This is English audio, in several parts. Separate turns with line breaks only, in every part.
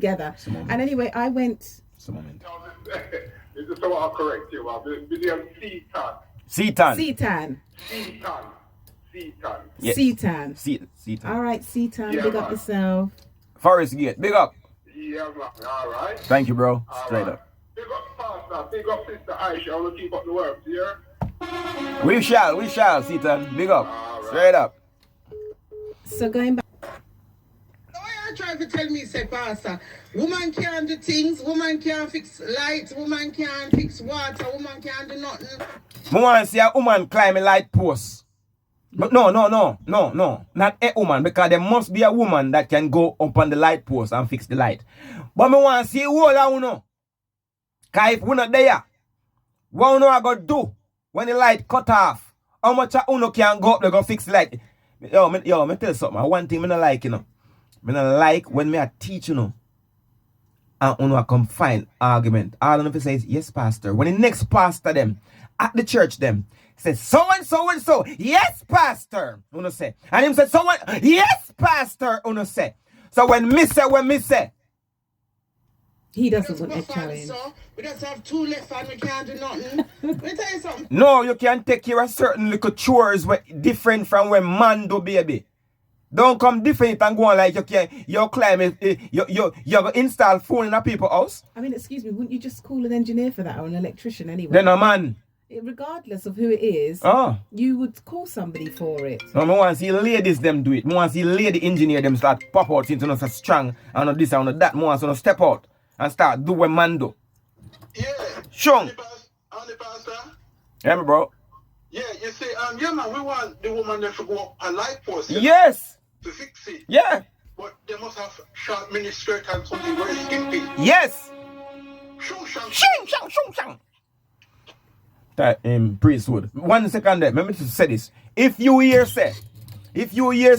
together. And anyway, I went.
It's a moment.
Is this what I'll correct you? William
Seaton.
Yes. Seaton. All right, Seaton.
Yeah,
big up yourself.
Forest Gate. Big up.
Yeah, man. All right.
Thank you, bro.
All
Straight
right.
up.
Big up Pastar. Big up Sister Aisha. I want to keep up the work. Yeah?
We shall, Seaton. Big up.
Right.
Straight up.
So going back.
Why you trying to tell me, say, Pastor, woman can't do things, woman can't fix lights, woman can't fix water, woman can't do nothing.
I want to see a woman climb a light post. But no. Not a woman, because there must be a woman that can go up on the light post and fix the light. But I want to see who I know. Because if we're not there, what I going to do when the light cut off? How much a uno can go up there go fix the light? Yo, me tell you something. One thing I don't like, I don't like when me a teach, and uno come find argument. All of them say is, yes, pastor. When the next pastor them, at the church them, say, so and so, yes, pastor, uno say. And him say, someone, yes, pastor, uno say. So when me say,
he doesn't want a challenge.
We just have two left and we can't do nothing. Let me tell you something.
No, you can take care of certain little chores different from when man do, baby. Don't come different and go on like you climb it, you install phone in a people's house.
I mean, excuse me, wouldn't you just call an engineer for that or an electrician anyway?
Then a man.
Regardless of who it is, you would call somebody for it.
No, I want to see ladies them do it. I want to see lady engineer them start pop out into no so strong and no this and no that. I want to step out and start do what man do.
Yeah.
Sean.
On the pastor.
Yeah, me bro.
Yeah, you see, yeah, man, we want the woman there to go up a light post. Yeah?
Yes.
To fix it.
Yeah.
But they must have short mini skirt and something very skimpy.
Yes.
Shung.
That priesthood. 1 second there. Let me just say this. If you hear say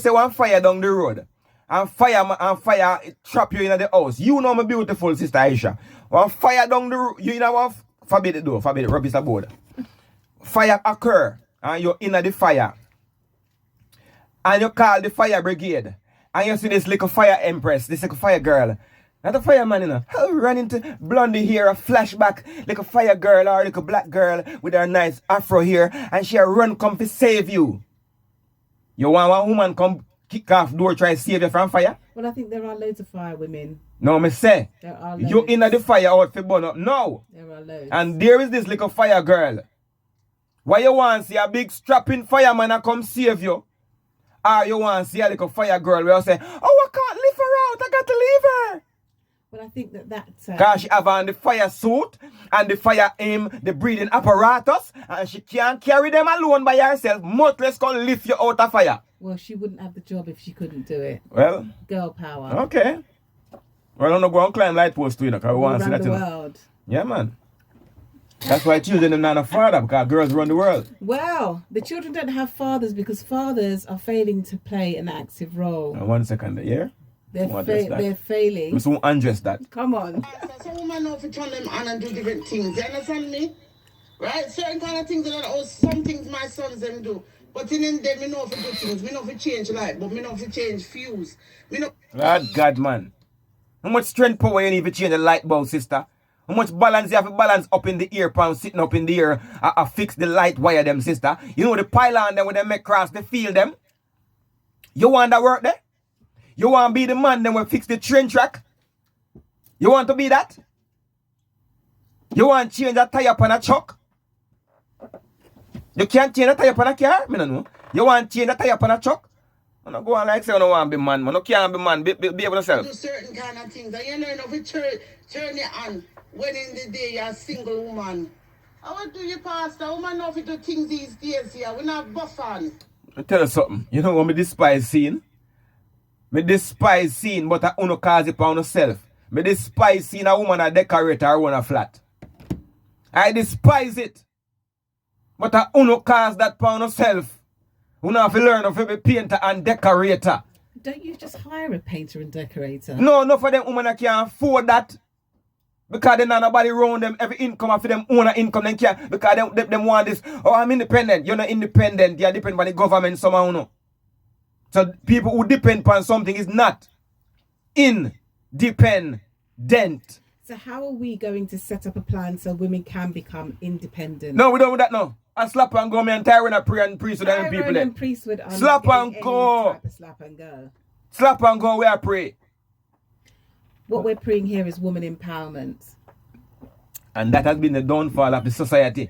one fire down the road and fire trap you in the house, you know my beautiful sister Aisha. One fire down the road, you know what? Forbid it, rub is aboard. Fire occur and you're in the fire. And you call the fire brigade. And you see this little fire empress, this little fire girl. Not a fireman, run into blondie here, a flashback, like a fire girl or like a black girl with her nice afro here, and she run come to save you. You want one woman come kick off door, try to save you from fire?
Well, I think there are loads of fire women.
No, me say,
there are loads.
You in the fire out for burn up. No.
There are loads.
And there is this little fire girl. Why you want to see a big strapping fireman a come save you? Or you want to see a little fire girl where you say, oh, I can't leave her out, I got to leave her.
But I think that's...
Because she have on the fire suit and the fire aim, the breathing apparatus, and she can't carry them alone by herself, much less can lift you out of fire.
Well, she wouldn't have the job if she couldn't do it.
Well...
Girl power.
Okay. Well, I'm not going to climb light post too, because we want to see that.
Around the world.
Yeah, man. That's why children are not a father, because girls run the world.
Well, the children don't have fathers because fathers are failing to play an active role.
1 second, yeah?
They're failing.
We soon undress that.
Come on.
Some women know if you turn them on and do different things. You understand me? Right? Certain kind of things that some things my sons them do. But in them, me know if you do things. Me know if you change light, but me know if you change fuse. Me know.
Lord God, man. How much strength power you need to change the light bulb, sister? How much balance you have to balance up in the ear, pound sitting up in the ear, fix the light wire them, sister? You know the pylon them when they make cross the field them? You want that work there? You want to be the man that will fix the train track? You want to be that? You want to change a tire upon a truck? You can't change a tire upon a car? I don't know. You want to change a tire upon a truck? I'm not going like say you don't want to be man. You can't be man. Be able to yourself.
Do certain kind of things. And you know if you turn it on when in the day you're a single woman. How do you pastor? Woman know if you do things these days here. We're not buffing.
I tell you something. You know what me despise seeing? Me despise seeing, but I uno cause it on herself. Me despise seeing a woman a decorate her own a flat. I despise it. But I uno cause that on herself. Uno have to learn of be painter and decorator.
Don't you just hire a painter and decorator?
No for them women that can't afford that. Because then nobody around them, every income for them own income, then can't, because them want this. Oh, I'm independent. You're not independent. You're dependent on the government somehow. No. So people who depend on something is not independent. dent.
So how are we going to set up a plan so women can become independent?
No, we don't do that now. I slap and go, me and Tyrone and pray and priesthood and people
Tyrone
there.
and priesthood are
Slap
not
and
getting
go.
any type of slap and go.
Slap and go, we are pray.
What we're praying here is woman empowerment.
And that has been the downfall of the society.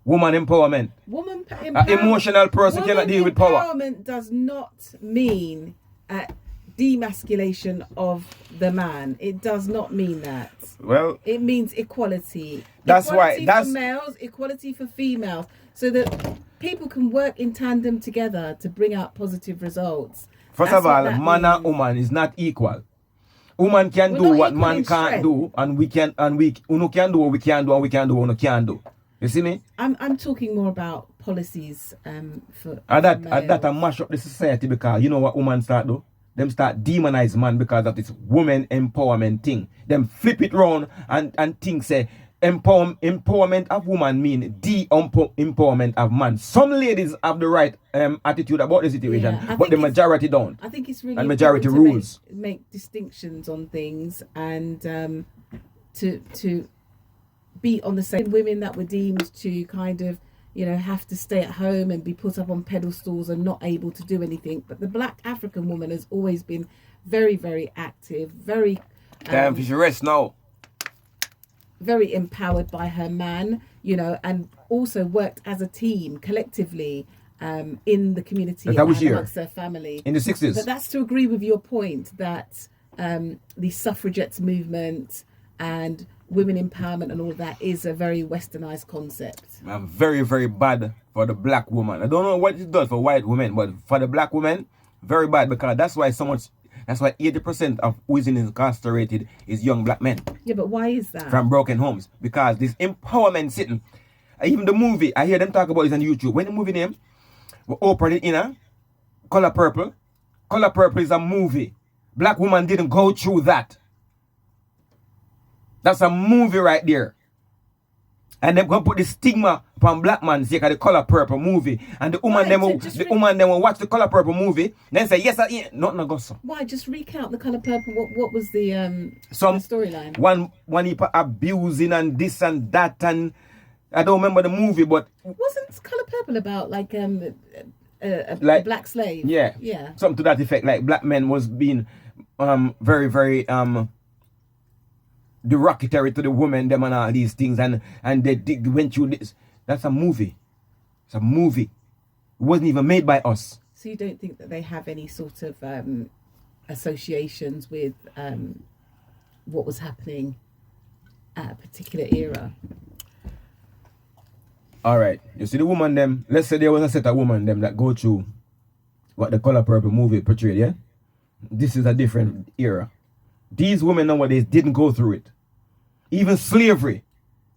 Woman empowerment.
Woman
An
empowerment.
emotional person cannot deal with power.
Empowerment does not mean demasculation of the man. It does not mean that.
Well,
It means equality.
That's
Equality
why-
for males, equality for females, so that people can work in tandem together to bring out positive results.
first
That's
of
what
all,
that
man and
means.
woman is not equal. Woman can
We're
do
not
what
equal
man
in
can't
strength.
do, and we can, and we uno can do what we can do, and we can do what uno can do. You see me?
I'm talking more about policies for
And that
males.
I mash up the society, because you know what women start do? Them start demonize man because of this woman empowerment thing. Them flip it round and think say empowerment of woman mean empowerment of man. Some ladies have the right attitude about the situation,
Yeah, I
but
think
the
it's-
majority don't.
I think it's really
And majority
important to
rules.
make distinctions on things and to be on the same. Women that were deemed to kind of, you know, have to stay at home and be put up on pedestals and not able to do anything. But the black African woman has always been very, very active, very
Damn, you should rest now.
very empowered by her man, you know, and also worked as a team collectively in the community
That was
and
here.
amongst her family.
In the 60s.
But that's to agree with your point that the suffragettes movement and women empowerment and all that is a very westernized concept.
I'm very, very bad for the black woman. I don't know what it does for white women, but for the black woman, very bad, because that's why 80% of who is incarcerated is young black men
Yeah, but why is that?
from broken homes. Because this empowerment sitting, even the movie, I hear them talk about it on YouTube. When the movie name, we open it in Color Purple. Color Purple is a movie. Black woman didn't go through that. That's a movie right there. And they're going to put the stigma upon black man say the Color Purple movie. And the woman them will watch the Color Purple movie, then say, yes, nothing go so.
Why? Just recount the Color Purple. What was the
Some
storyline?
One heap of abusing and this and that, and I don't remember the movie, but
Wasn't Color Purple about like a
Like-
black slave?
yeah,
Yeah.
something to that effect. Like black men was being very, very derogatory to the women, them and all these things, and they went through this. That's a movie. It's a movie. It wasn't even made by us.
So you don't think that they have any sort of associations with what was happening at a particular era?
All right, you see the woman them. Let's say there was a set of women them that go through what the Color Purple movie portrayed. Yeah, this is a different era. These women nowadays didn't go through it. Even slavery,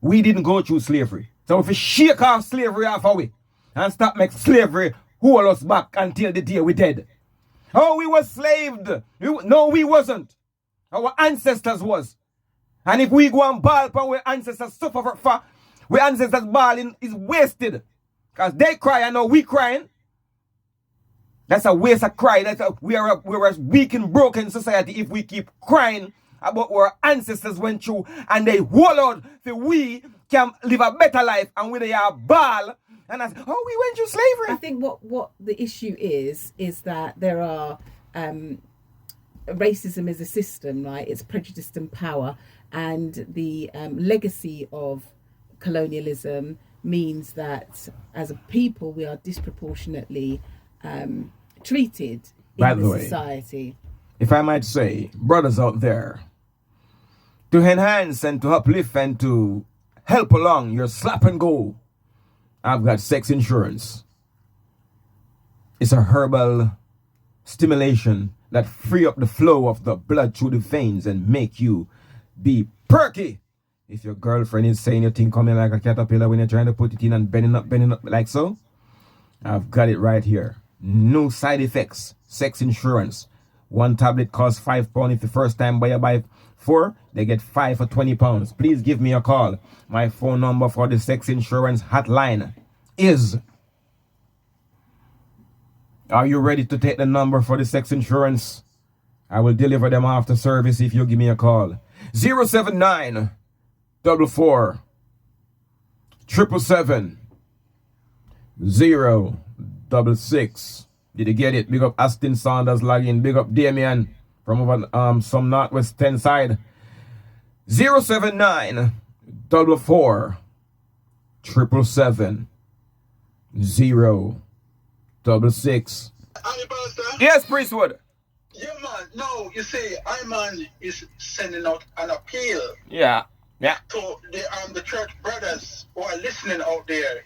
we didn't go through slavery. So if we shake off slavery off our way and stop make slavery hold us back until the day we dead. Oh, we were slaved. No, we wasn't. Our ancestors was. And if we go and ball upon where ancestors suffer for, where ancestors balling is wasted. Because they cry and now we crying. That's a waste of cry. We're a weak and broken society if we keep crying about what our ancestors went through and they hold out for we can live a better life and we are ball and I say, oh, we went through slavery.
I think what the issue is that there are racism is a system, right? It's prejudice and power, and the legacy of colonialism means that as a people we are disproportionately treated
By
in
the
the
way,
society.
If I might say, brothers out there, to enhance and to uplift and to help along your slap and go, I've got sex insurance. It's a herbal stimulation that free up the flow of the blood through the veins and make you be perky. If your girlfriend is saying your thing coming like a caterpillar when you're trying to put it in and bending up like so, I've got it right here. No side effects. Sex insurance. One tablet costs £5. If the first time buyer buy 4, they get 5 for £20. Please give me a call. My phone number for the sex insurance hotline is... Are you ready to take the number for the sex insurance? I will deliver them after service if you give me a call. 079 44 777 066. Did you get it? Big up Aston Saunders login. Big up Damien from over some Northwest 10 side. 079 44 777 066. Yes, Priestwood.
Yeah, man. No, you see, Iman is sending out an appeal.
Yeah.
To the church brothers who are listening out there.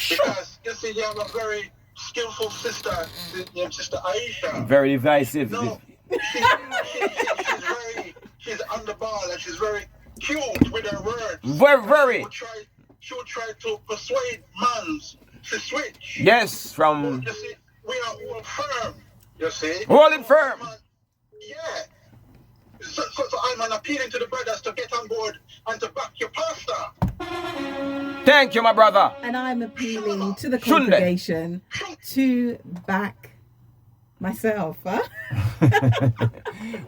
Because, you see, you have a very skillful sister named Sister Aisha.
Very divisive.
No, she's on the ball and she's very cute with her words.
Very.
She would try to persuade man to switch.
Yes, from...
But you see, we are firm, you see.
Holding firm.
Yeah. So I'm appealing to the brothers to get on board and to back your pastor.
Thank you, my brother.
And I'm appealing to the congregation to back myself. Huh?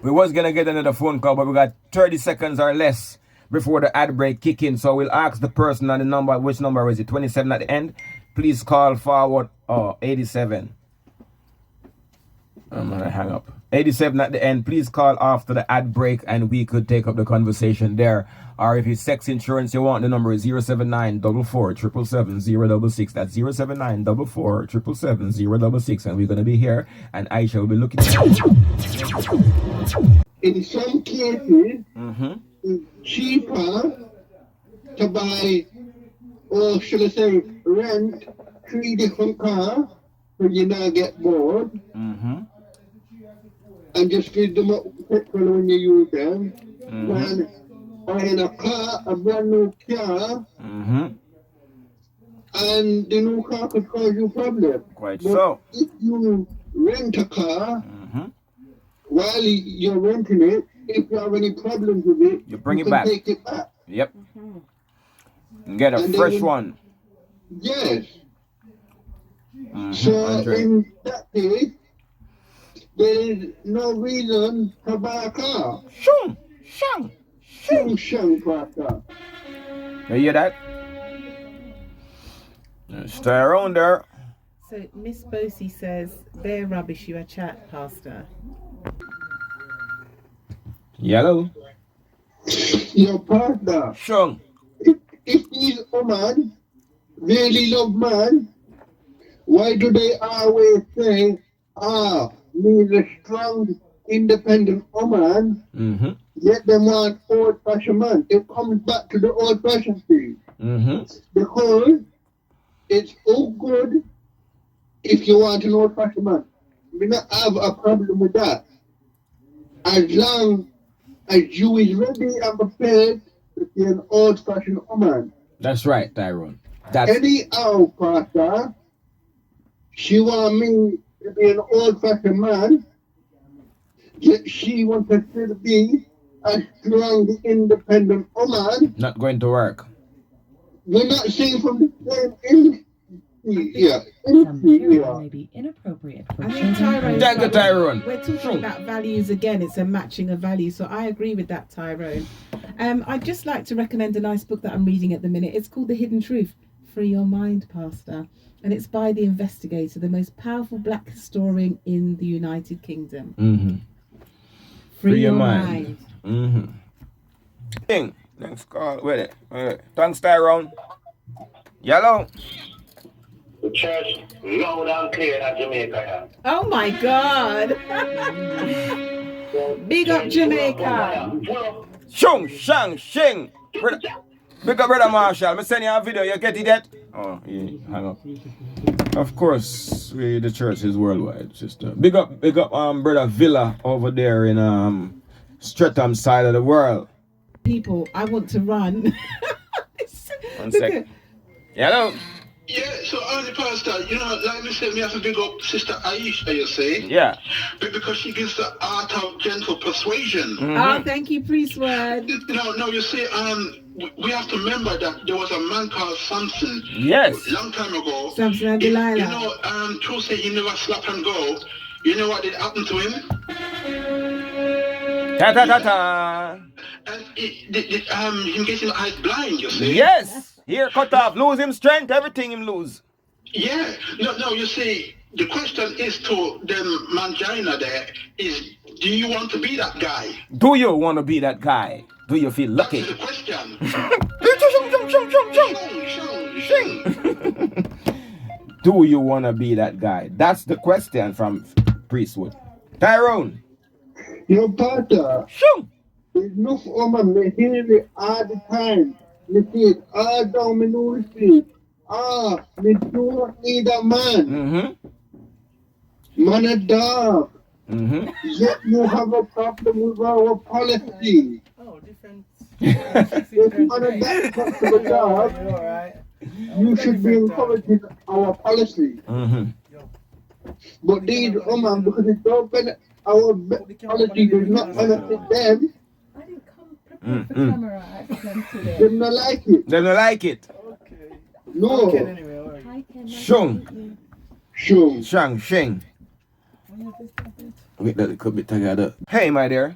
We was going to get another phone call, but we got 30 seconds or less before the ad break kick in. So we'll ask the person on the number. Which number is it? 27 at the end. Please call forward 87. I'm going to hang up. 87 at the end. Please call after the ad break and we could take up the conversation there. Or if it's sex insurance you want, the number is 079 44 777 066. That's 079 44 777 066. And we're going to be here and Aisha will be looking at
in some cases, it's cheaper to buy, or should I say, rent 3 different cars so you not get bored. And just fill them up with petrol when you use them. Than buying a brand new car, and the new car could cause you problems.
Quite
but
so.
If you rent a car, while you're renting it, if you have any problems with it,
you bring it
can
back.
Take it back.
Yep. Get a
And
fresh
then-
one.
Yes. So
Andre.
in that case, there is no reason to buy a car.
Shung.
Shung, Pastor.
You hear that? Stay around there.
So Miss Bosie says, they're rubbish, you a chat, Pastor.
Yellow.
Your Pastor.
Shung.
If these women really love man, why do they always say, me the strong, independent woman, yet they want old-fashioned man? It comes back to the old-fashioned thing. Because it's all good if you want an old-fashioned man. We not have a problem with that. As long as you is ready and prepared to be an old-fashioned woman.
That's right, Tyrone.
Anyhow, Pastor, she want me to be an old-fashioned man, yet she wants to still be a strong, independent woman.
Not going to work.
We're not saying from the same industry here.
Some material may be inappropriate for
I think
children.
Thank you, Tyrone.
We're talking about values again. It's a matching of values. So I agree with that, Tyrone. I'd just like to recommend a nice book that I'm reading at the minute. It's called The Hidden Truth. Free Your Mind, Pastor. And it's by The Investigator, the most powerful black historian in the United Kingdom. Free Your Mind.
Next call. Wait. Thanks, Tyrone. Yellow.
The church loud and clear in Jamaica.
Oh my God. Big up Jamaica.
Shung, shang, shing. Big up, Brother Marshall. Me send you a video. You get it yet? Oh, yeah. Hang up. Of course, the church is worldwide, sister. Big up, Brother Villa over there in Streatham side of the world.
People, I want to run.
One sec. Hello.
Yeah, so only Pastor, like me said, me have to big up Sister Aisha, you see?
Yeah.
Because she gives the art of gentle persuasion.
Oh, thank you, Priestword.
No, you see, we have to remember that there was a man called Samson.
Yes.
A long time ago.
Samson and Delilah.
True say he never slap and go. You know what did happen to him?
Ta ta ta ta.
And him getting the eyes blind, you see?
Yes. Here cut off. Lose him strength. Everything him lose.
Yeah. No, you see, the question is to the mangina there is, do you want to be that guy?
Do you want to be that guy? Do you feel lucky?
That's the question.
Do you want to be that guy? That's the question from Priestwood. Tyrone.
Your partner,
Shoo.
enough woman, me hear me all the time. Me see it all down me know it. Me don't need a man.
Mm-hmm.
Man a dog.
Mm-hmm.
Yet you have a problem with our policy.
Oh, different.
If man a that customer dog, you should be encouraging our policy.
Mm-hmm.
But these women, because it don't benefit our policy does not benefit them,
I didn't come prepared for camera. I explained to them.
them not like it.
They don't like it.
No.
Hi, Ken.
Shung.
Sure.
Shang. Shing. Wait, that could be together. Hey, my dear.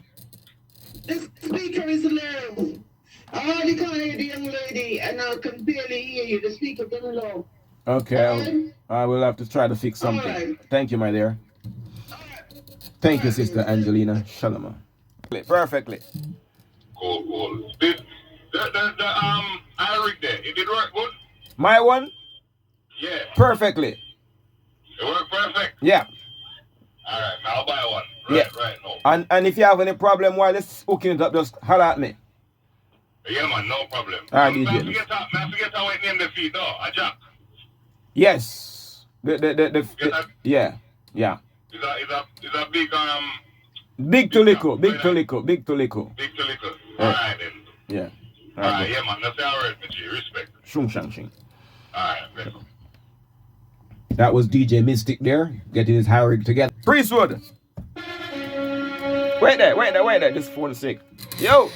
The speaker is low. I hardly can hear the young lady, and I can barely hear you. The speaker is low.
Okay, I will have to try to fix something.
Alright.
Thank you, my dear. Thank you, Sister Angelina Shalama. Perfectly.
Cool. The Eric there, it did work good?
My one?
Yeah.
Perfectly.
It worked perfect?
Yeah.
Alright, I'll buy one. Right, no.
And if you have any problem while it's hooking it up, just holler at me.
Yeah, man, no problem.
Alright,
I
DJ.
forget how I name the feed, though. A jack.
Yes. Yeah.
Is that big,
Big to little.
Big to little.
Yeah.
Alright, then.
Yeah.
Alright, yeah, man. That's alright, G. Respect.
Shung shang shing.
Alright, man.
That was DJ Mystic there, getting his hair rig together. Priestwood. Wait there. This phone is sick. Yo.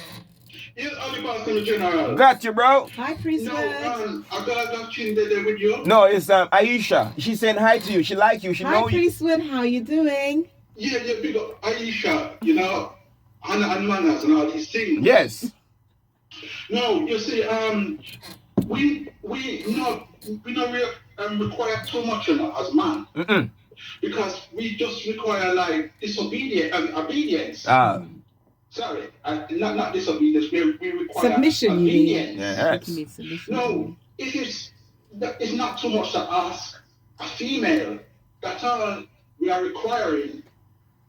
Yes, only Pastor General.
Got you, bro.
Hi, Priestwood.
No, I got a chin there with you.
No, it's Aisha. She's saying hi to you. She like you. She
Hi,
know you.
Priestwood. How you doing?
Yeah, big up Aisha, you know, and manners and all these things.
Yes.
No, you see, we not require too much, you know, as man.
Mm-mm.
Because we just require like obedience. Sorry, not disobedience. We require
Submission,
obedience.
you mean?
Yes.
You mean submission.
No, it's not too much to ask a female. That's all we are requiring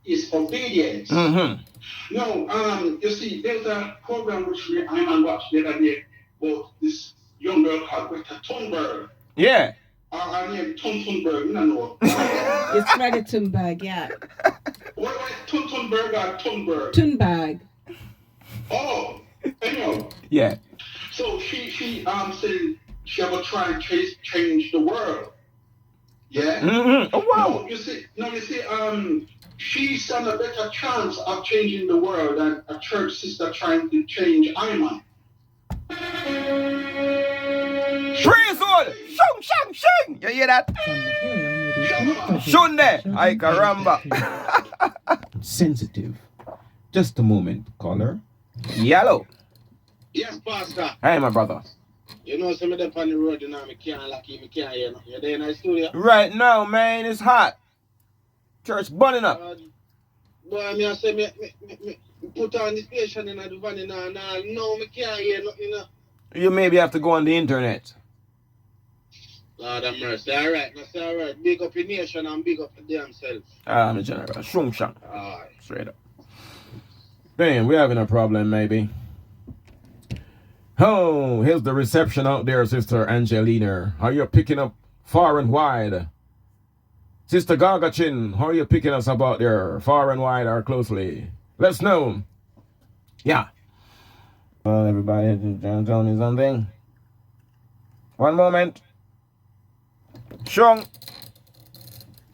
is obedience.
Mm-hmm.
No, you see, there's a program which I watched the other day about this young girl called Greta Thunberg.
Yeah.
Her name Thunberg, you know.
It's Greta Thunberg, yeah.
What Thunberg or Thunberg?
Thunberg.
Oh, anyhow.
Yeah.
So she said she ever try and change the world. Yeah.
Mm-hmm. Oh wow.
No, you see, she stand a better chance of changing the world than a church sister trying to change Iman.
Priestwood. Shung. You hear that? Shunde. Ay caramba. Sensitive. Just a moment, caller. Yellow.
Yes, Pastor.
Hey, my brother.
You know, some of them on the road, you know, me can't hear. You're there in the studio?
Right now, man, it's hot. Church burning up.
Boy, me say me put on the station in the van, no, me can't hear nothing, you know.
You maybe have to go on the internet.
Lord have mercy. All right. Big up your nation and big up the damn self.
My general. Shung shang.
Alright.
Straight up. Damn, we're having a problem, maybe. Oh, here's the reception out there, Sister Angelina. How you picking up far and wide? Sister Gaga Chin, how are you picking us up out there, far and wide or closely? Let's know. Yeah. Well, everybody, just tell me something. One moment. Shung.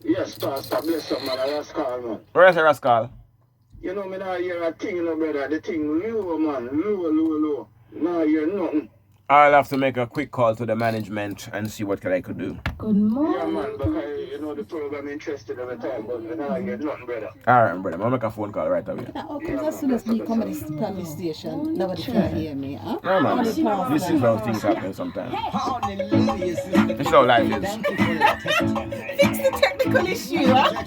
Yes, Pastor. Bless up, man. Rascal, man.
Where's the rascal?
You know, me not hear a thing, you know, brother. The thing low, man. Low. Now hear nothing.
I'll have to make a quick call to the management and see what I could do.
Good morning.
Yeah, man, but you know the program interested every time, but now I get nothing, brother.
Alright, brother. I'll make a phone call right away.
Because as soon as me come to the station, nobody can hear me. Huh?
No, man. This is how things happen sometimes. This is how life is.
Fix the technical issue, huh?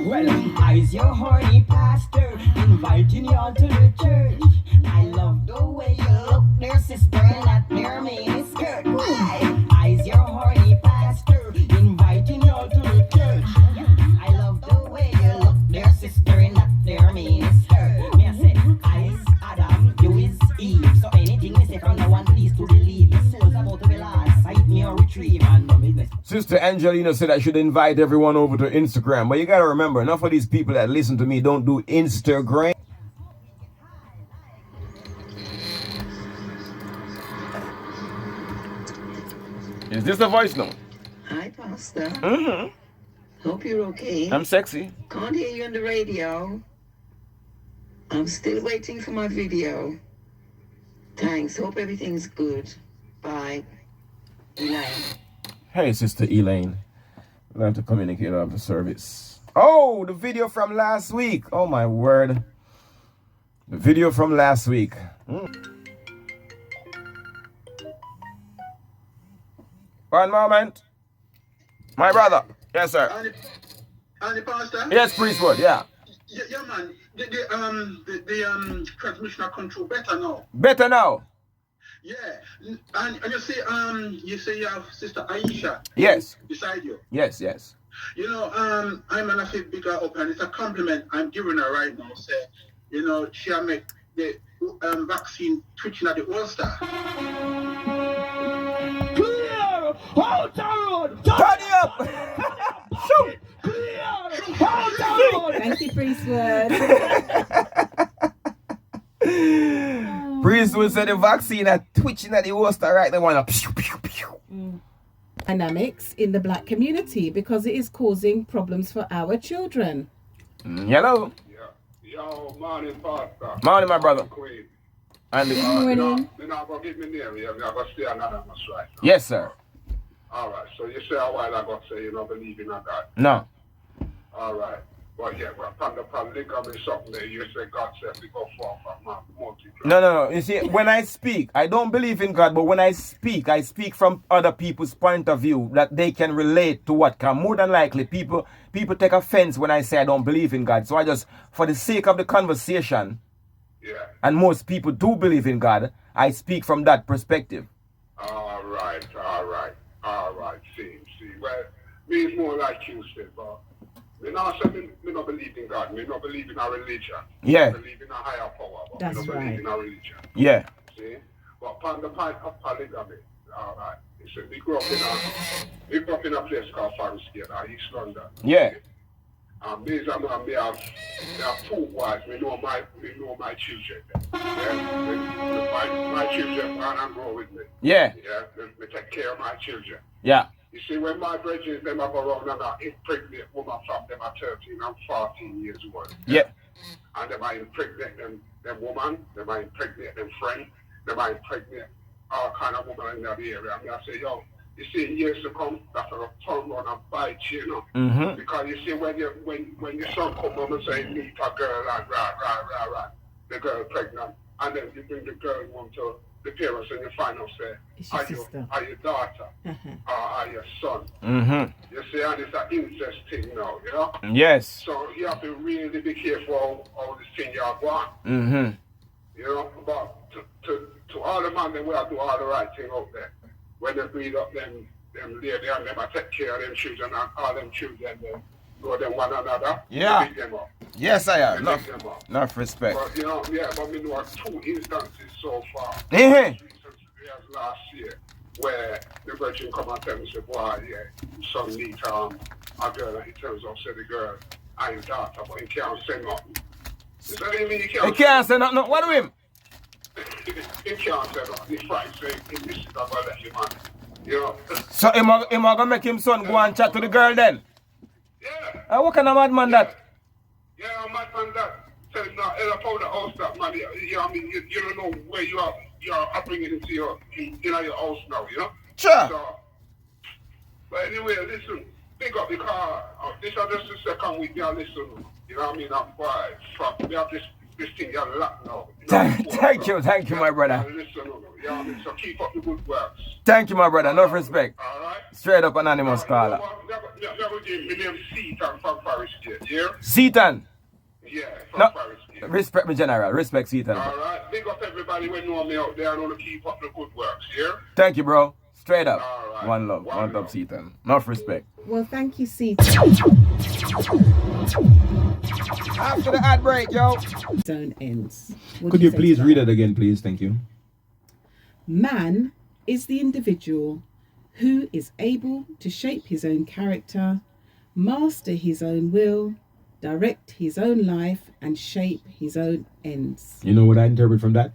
Well, I's your horny pastor, inviting you all to the church. I love the way you look there, sister, and that there mini skirt. I's your horny pastor, inviting you all to the church. I love the way you look there, sister, and that there mini skirt. Me I say, I's Adam, you is Eve. So anything you say from now on, please to believe. Your soul's about to be lost, side me or retrieve, and no business.
Sister Angelina said I should invite everyone over to Instagram. But you gotta remember, enough of these people that listen to me don't do Instagram. Is this the voice note?
Hi, Pastor.
Mm-hmm.
Hope you're okay.
I'm sexy.
Can't hear you on the radio. I'm still waiting for my video. Thanks. Hope everything's good. Bye. Elaine.
Hey, Sister Elaine. We'll have to communicate after service. Oh, the video from last week. Oh, my word. The video from last week. One moment. My brother. Yes, sir.
And the pastor?
Yes, Priestwood. Yeah.
Yeah, man. The transmission control better now.
Better now.
Yeah. And you say you have Sister Aisha.
Yes.
Beside you.
Yes, yes.
You know, I'm gonna feel bigger up, and it's a compliment I'm giving her right now. Say, you know, she'll make the vaccine twitching at the Ulster.
Clear! Hold down!
Turn it up! Shoot!
Clear! Hold down!
Thank you, Priestwood.
Priestwood said the vaccine are twitching at the Ulster right. They want to pew, pew, pew.
Dynamics in the black community because it is causing problems for our children.
Hello.
Yo, morning, Pastor.
Morning, my brother.
Queen.
And
Good morning.
You're not going to give me name, you're going to stay anonymous right now.
yes, sir.
All right, so you say a while ago, say you don't believe in a God.
No.
All right. But yeah, but from the polygamy something there, you say God said we go forth from multiply.
No. You see, when I speak, I don't believe in God, but when I speak from other people's point of view that they can relate to what can. More than likely, people take offense when I say I don't believe in God. So I just, for the sake of the conversation, and most people do believe in God, I speak from that perspective.
All right. See. Well, me is more like you said, but me not say me not believe in God. Me not believe in a religion.
Yeah.
Me believe in a higher power, but
That's
me not
right.
believe in a religion.
Yeah.
See? But upon the point of polygamy, all right. You see, we grew up in a place called Farmstead, East London.
Yeah.
Me have two wives. Me know my children. Yeah? My children born and grow with me.
Yeah.
Yeah. Me take care of my children.
Yeah.
You see, when my brethren, them have go around and impregnate woman from them at 13 and 14 years old.
Yeah.
And they might impregnate them woman, they might impregnate them friend, they might impregnate all kind of women in that area. And I say, yo, you see, in years to come, that's a turn around and bite you, you know.
Mm-hmm.
Because you see, when your son come home and say, meet a girl and rah, the girl pregnant, and then you bring the girl home to the parents and you find out, say, are your daughter, or are your son?
Mm-hmm.
You see, and it's an incest thing now, you know?
Yes.
So you have to really be careful how this thing you are going.
Mm-hmm.
You know, but to all the men, they will do all the right thing out there. When they breed up them lady and them take care of them children and all them children, they know them one another.
Yeah.
Pick them up.
Yes, I am.
Enough
respect.
But, you know, but we know 2 instances so far.
Mm-hmm.
Last year, where the virgin come and tell me, say, boy, son need a girl, and he tells us, say the girl, I ain't daughter, but he can't say nothing. Is that what you mean? He
can't say nothing. What do him?
He can't say nothing. He frightened, say, he misses about that, man. You know?
So him gonna make him son go and chat to the girl then?
Yeah.
What kind of madman that?
Yeah, a madman that. Tell him now, Ella powder house that man. You know what I mean? You don't know where you are upbringing into your house now, you know?
Sure.
So, but anyway, listen, pick up because this is just the second week you listen. You know what I mean? I'm quiet. Fuck, we have this thing you locked now.
Thank you, my brother.
Listen, you know what I mean? So keep up the good works.
Thank you, my brother. Enough respect.
All right?
Straight up anonymous caller.
Never give me name Seaton from Paris Gate, yeah?
Seaton.
Yeah, from
No,
Paris Gate.
respect me, General. Respect Seaton.
All right? Big up everybody who know me out there and want to keep up the good works, yeah?
Thank you, bro. Straight up.
All right.
One love. One love, Seaton. Enough respect.
Well, thank you, Seaton.
After the ad break, yo.
Zone ends. What
Could
do
you
say
please
to
read
that?
it again, please? Thank you.
Man is the individual who is able to shape his own character, master his own will, direct his own life, and shape his own ends.
You know what I interpret from that?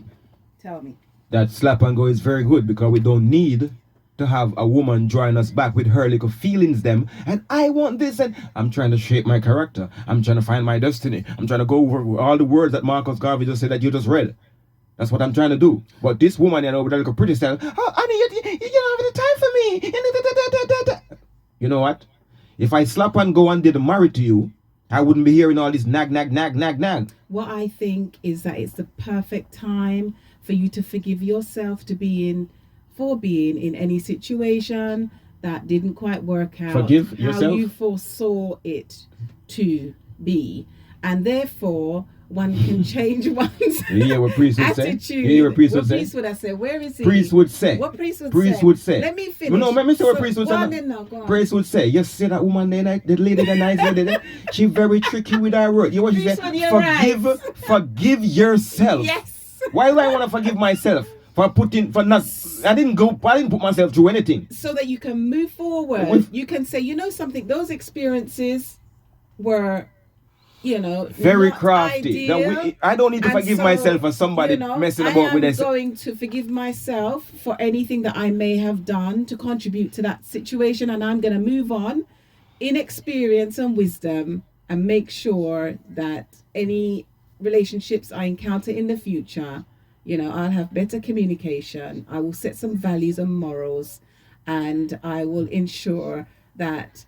Tell me.
That slap and go is very good because we don't need to have a woman drawing us back with her little feelings them and I want this and I'm trying to shape my character. I'm trying to find my destiny. I'm trying to go over all the words that Marcus Garvey just said that you just read. That's what I'm trying to do. But this woman, you know, with that little pretty style, oh, honey, you don't have the time for me. You know what? If I slap and go and did married to you, I wouldn't be hearing all this nag.
What I think is that it's the perfect time for you to forgive yourself for being in any situation that didn't quite work out.
Forgive yourself?
How you foresaw it to be. And therefore, one can change one's
what priest would say?
attitude.
What priest would say?
Priest would I say? Where is he?
Priest would say.
What priest would
Priest
say?
would say.
Let me finish.
No, let me say what priest would
go
say.
on then now, go on.
Priest would say, you see that woman there, the lady, the nice lady there, she very tricky with her word. You know what she
Priest
said?
would, you're right.
Forgive yourself.
Yes.
Why do I want to forgive myself? I didn't put myself through anything.
So that you can move forward. You can say, you know something, those experiences were, you know,
very
not
crafty.
ideal.
I don't need to forgive myself for somebody messing about with this.
I'm going to forgive myself for anything that I may have done to contribute to that situation, and I'm going to move on in experience and wisdom and make sure that any relationships I encounter in the future, you know, I'll have better communication. I will set some values and morals, and I will ensure that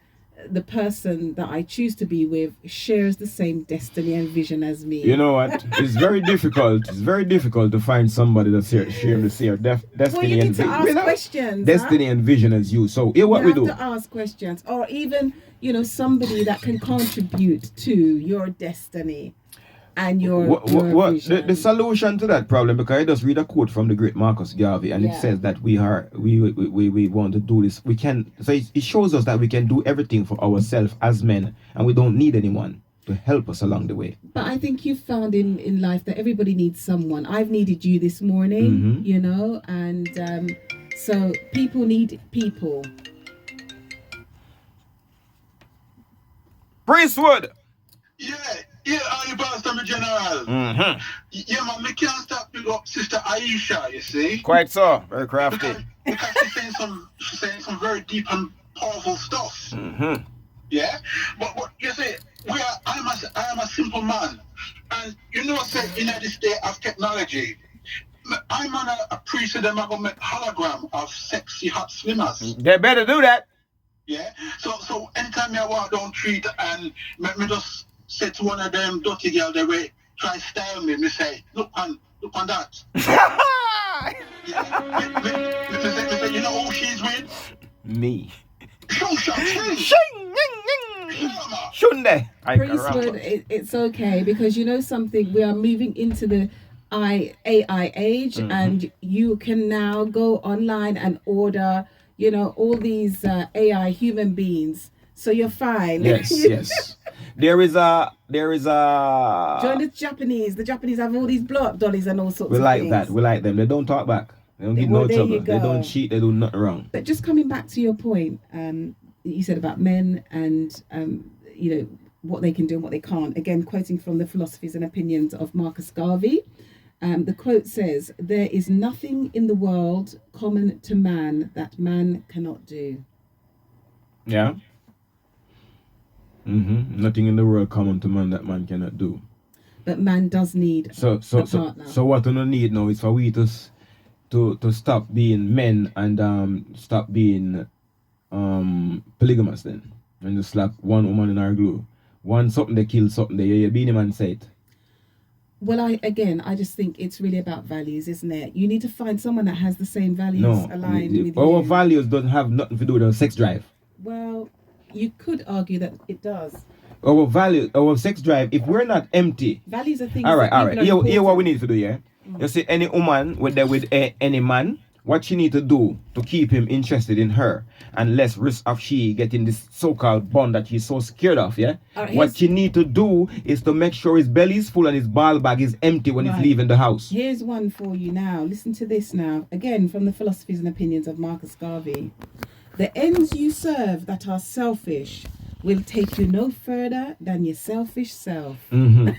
the person that I choose to be with shares the same destiny and vision as me.
You know what? It's very difficult. It's very difficult to find somebody that's sharing the same destiny
well, you need
and
to ask questions.
Destiny and vision as you. So here what we do.
You have to ask questions, or even, you know, somebody that can contribute to your destiny and your vision.
The solution to that problem, because I just read a quote from the great Marcus Garvey, and it says that we want to do this. We can. So it shows us that we can do everything for ourselves as men, and we don't need anyone to help us along the way.
But I think you've found in life that everybody needs someone. I've needed you this morning, you know, and so people need people.
Priestwood.
Yeah, you Pastor General. Yeah, man, me can't stop big up Sister Aisha, you see.
Quite so, very crafty.
Because she's saying some very deep and powerful stuff. Yeah, but you see, I am a simple man, and you know, say in this day of technology, I'm on a priest of them are gonna make hologram of sexy hot swimmers.
They better do that.
Yeah. So anytime I walk down street and me just say to one of them dirty girl they way try style me say, look on that. Me say, you know who she's with?
Me.
Priestwood, it's okay, because you know something, we are moving into the AI age, and you can now go online and order, you know, all these AI human beings, so you're fine.
Yes. There is a
join the Japanese have all these blow up dollies and all sorts of things.
We like them. They don't talk back. They don't give no trouble. They don't cheat. They do nothing wrong.
But just coming back to your point, you said about men and you know, what they can do and what they can't. Again, quoting from the Philosophies and Opinions of Marcus Garvey. The quote says, "There is nothing in the world common to man that man cannot do."
Yeah. Nothing in the world common to man that man cannot do.
But man does need a partner.
So what we need now is for we to to stop being men and stop being polygamous then? And just slap one woman in our glue. One something they kill something they you be the man say it.
Well, I just think it's really about values, isn't it? You need to find someone that has the same values aligned with you.
Our values don't have nothing to do with our sex drive.
Well, you could argue that it does.
Our sex drive, if we're not empty.
Values are things.
All right. Here what we need to do, yeah? You see, any woman with any man, what she need to do to keep him interested in her and less risk of she getting this so-called bond that he's so scared of, yeah?
Right,
what she need to do is to make sure his belly is full and his ball bag is empty when he's leaving the house.
Here's one for you now. Listen to this now. Again, from the Philosophies and Opinions of Marcus Garvey. The ends you serve that are selfish will take you no further than your selfish self.
Mm-hmm.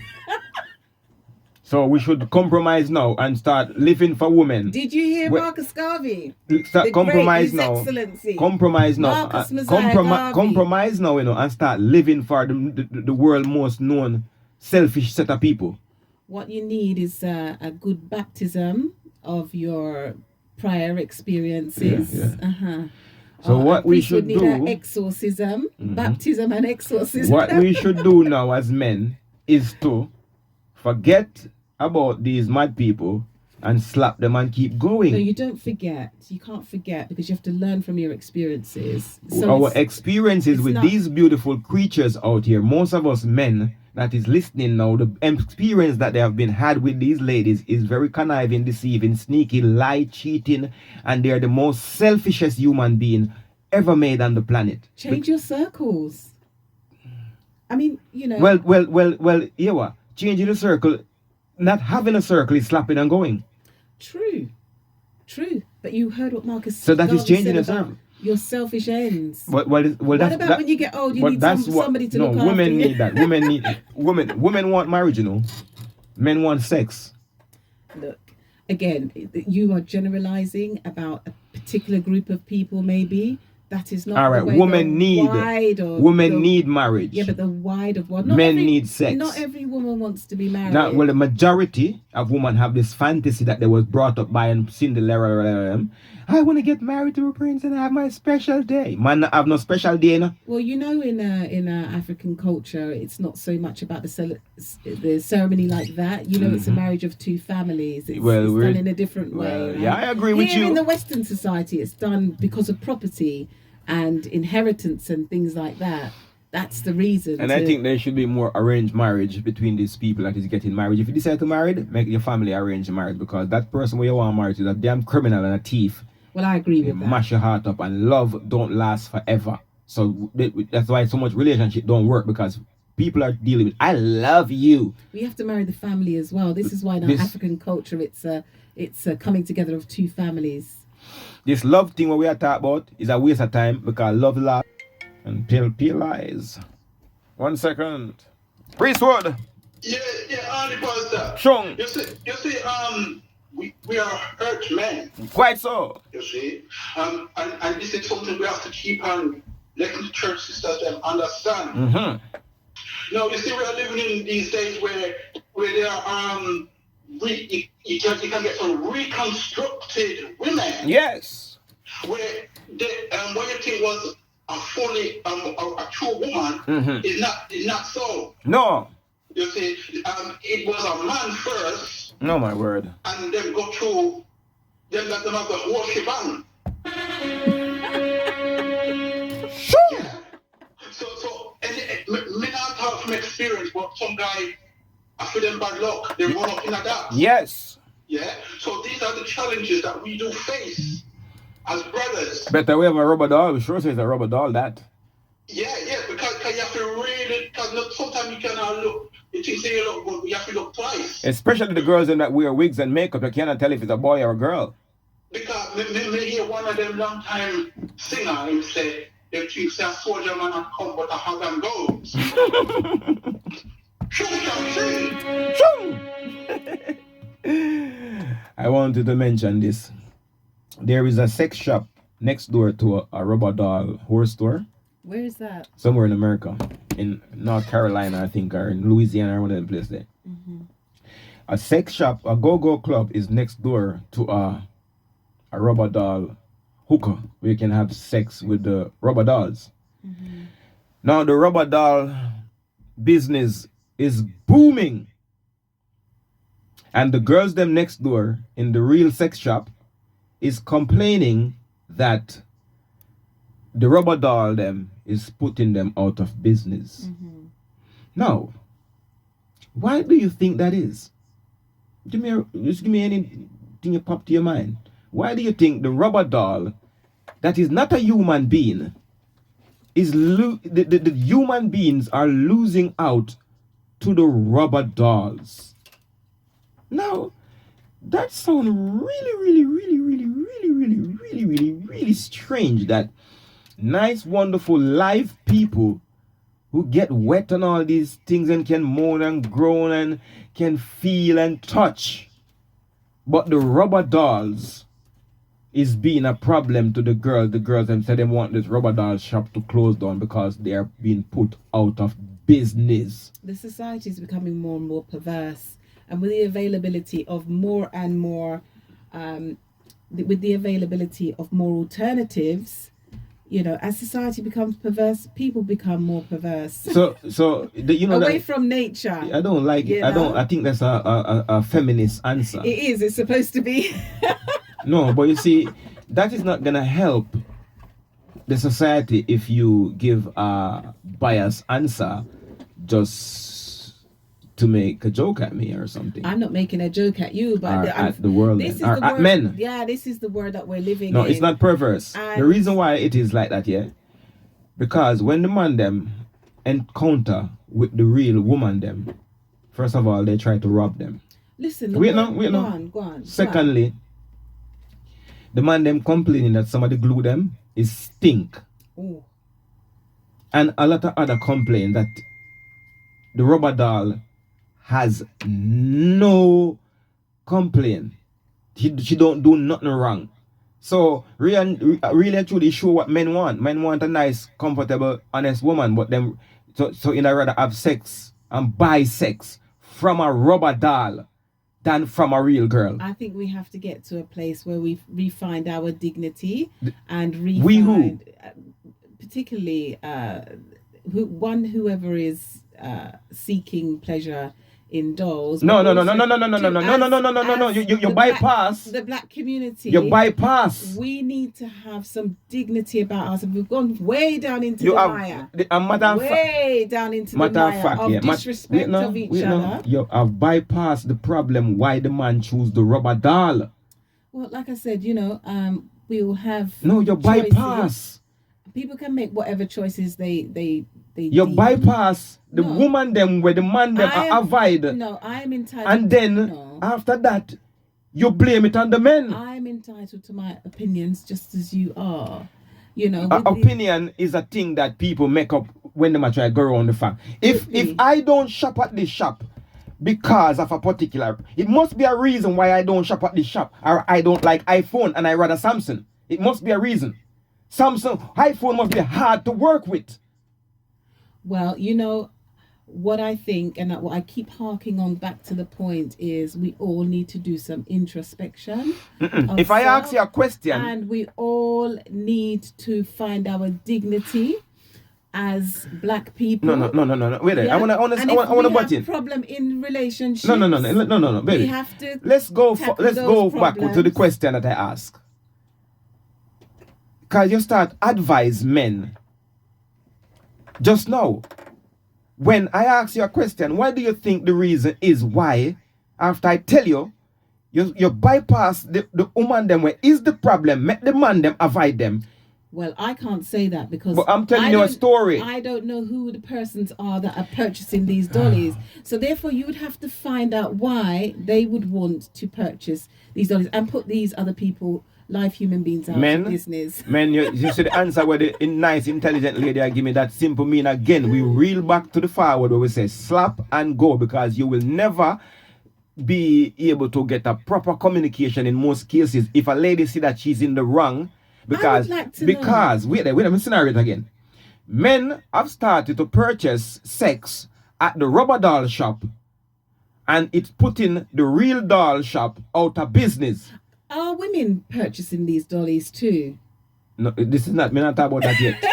So we should compromise now and start living for women.
Did you hear Marcus Garvey?
Compromise now.
Excellency.
Compromise now. Compromise now, and start living for the world most known selfish set of people.
What you need is a good baptism of your prior experiences.
Yeah. So what we should
need
do?
An exorcism, baptism and exorcism.
What we should do now as men is to forget about these mad people and slap them and keep going.
No, you don't forget. You can't forget because you have to learn from your experiences. So
our experiences with these beautiful creatures out here, most of us men that is listening now, the experience that they have been had with these ladies is very conniving, deceiving, sneaky, lie, cheating, and they're the most selfishest human being ever made on the planet.
Change your circles. I mean,
Well, yeah, changing the circle, not having a circle is slapping and going.
True. But you heard what Marcus
said. So that is changing the
circle. Your selfish ends.
What
about when you get old? You need somebody to look after you.
Women need that. Women want marriage, Men want sex.
Look, again, you are generalizing about a particular group of people, maybe. That is not
all right. Women need marriage.
Yeah, but the wide of what?
Men need sex.
Not every woman wants to be married.
Now, well, the majority of women have this fantasy that they was brought up by Cinderella. I want to get married to a prince and have my special day. Man, have no special day, no?
Well, in African culture, it's not so much about the ceremony like that. It's a marriage of two families. It's done in a different way. Right?
Yeah, I agree with you.
Here in the Western society, it's done because of property and inheritance and things like that. That's the reason.
And I think there should be more arranged marriage between these people that is getting married. If you decide to marry, make your family arrange marriage, because that person where you want married is a damn criminal and a thief.
Well, I agree with that.
Mash your heart up, and love don't last forever. So that's why so much relationship don't work, because people are dealing with, I love you.
We have to marry the family as well. This is why in our African culture it's a coming together of two families.
This love thing what we are talking about is a waste of time, because love lasts and pale lies. 1 second. Priesthood.
Yeah, Horny Pastar.
Shung.
You see, we are hurt men.
Quite so.
You see, and this is something we have to keep on letting the church sisters them understand.
Mm-hmm.
Now, you see, we are living in these days where there are you can get some reconstructed women.
Yes.
Where what you think was a fully a true woman is not so.
No.
You see, it was a man first.
No, my word.
And then go through, then let them have the whole shebang.
Sure.
Yeah. So, me not talk from experience, but some guy, I feel them bad luck. They run up in a that.
Yes.
Yeah. So these are the challenges that we do face as brothers.
Better we have a rubber doll. We sure say it's a rubber doll, that.
Yeah, because you have to really, because sometimes you cannot look. You think say you look good, you have to look twice.
Especially the girls in that wear wigs and makeup, you cannot tell if it's a boy or a girl.
Because me hear one of them long time singer him say, they think say a soldier man not come but a hug and goes.
I wanted to mention this. There is a sex shop next door to a rubber doll horse store.
Where is that?
Somewhere in America, in North Carolina, I think, or in Louisiana, or one of them places there.
Mm-hmm.
A sex shop, a go-go club, is next door to a a rubber doll hooker where you can have sex with the rubber dolls. Now the rubber doll business is booming. And the girls them next door in the real sex shop is complaining that the rubber doll them is putting them out of business. Now, why do you think that is? Just give me anything you pop to your mind. Why do you think the rubber doll that is not a human being is the human beings are losing out to the rubber dolls? Now, that sounds really strange that nice, wonderful, live people who get wet on all these things and can moan and groan and can feel and touch. But the rubber dolls is being a problem to the girls. The girls them say they want this rubber doll shop to close down because they are being put out of business.
The society is becoming more and more perverse. And with the availability of more and more, with the availability of more alternatives, you know, as society becomes perverse, people become more perverse.
So you know,
away from nature.
I don't like it. I think that's a feminist answer.
It is. It's supposed to be.
No, but you see, that is not gonna help the society if you give a biased answer just to make a joke at me or something.
I'm not making a joke at you, but
at the world,
this is
or
the
at
word,
men.
Yeah, this is the word that we're living in.
No, it's not perverse.
And
the reason why it is like that, because when the man them encounter with the real woman them, first of all, they try to rob them.
Listen,
Go on. Secondly, the man them complaining that somebody glue them is stink.
Ooh.
And a lot of other complain that the rubber doll has no complaint. She don't do nothing wrong. So really and truly show what men want. Men want a nice, comfortable, honest woman, but them so in a rather have sex and buy sex from a rubber doll than from a real girl.
I think we have to get to a place where we find our dignity and particularly whoever is seeking pleasure in dolls.
No. You bypass
the black community.
You bypass.
We need to have some dignity about us. We've gone way down into the mire. Way down into the mire of disrespect of each other.
You have bypassed the problem why the man choose the rubber doll.
Well, like I said, you know, we will have
you bypass.
People can make whatever choices they
you bypass the woman them where the man them are avoid.
No, I am entitled.
And then after that, you blame it on the men.
I am entitled to my opinions just as you are. You know,
opinion is a thing that people make up when they try to go around the fact. If I don't shop at this shop because of a particular, it must be a reason why I don't shop at this shop, or I don't like iPhone and I rather Samsung. It must be a reason. iPhone must be hard to work with.
Well, you know, what I think, and what I keep harking on back to the point is we all need to do some introspection.
If I ask you a question.
And we all need to find our dignity as black people.
No. Wait there.
Yeah?
I want to butt in.
Problem in relationships.
No, baby.
We have to
let's go back to the question that I asked. Because you start advise men just now. When I ask you a question, what do you think the reason is why, after I tell you, you bypass the woman them where is the problem, make the man them avoid them?
Well, I can't say that because
but I'm telling you a story.
I don't know who the persons are that are purchasing these dollies. So therefore you would have to find out why they would want to purchase these dollies and put these other people, live human beings, out of business.
Men, you see the answer where the nice, intelligent lady I give me that simple mean again. We reel back to the forward where we say slap and go, because you will never be able to get a proper communication in most cases if a lady see that she's in the wrong. Because wait, let me scenario it again. Men have started to purchase sex at the rubber doll shop, and it's putting the real doll shop out of business.
Are women purchasing these dollies too?
No, this is not. Me not talk about that yet.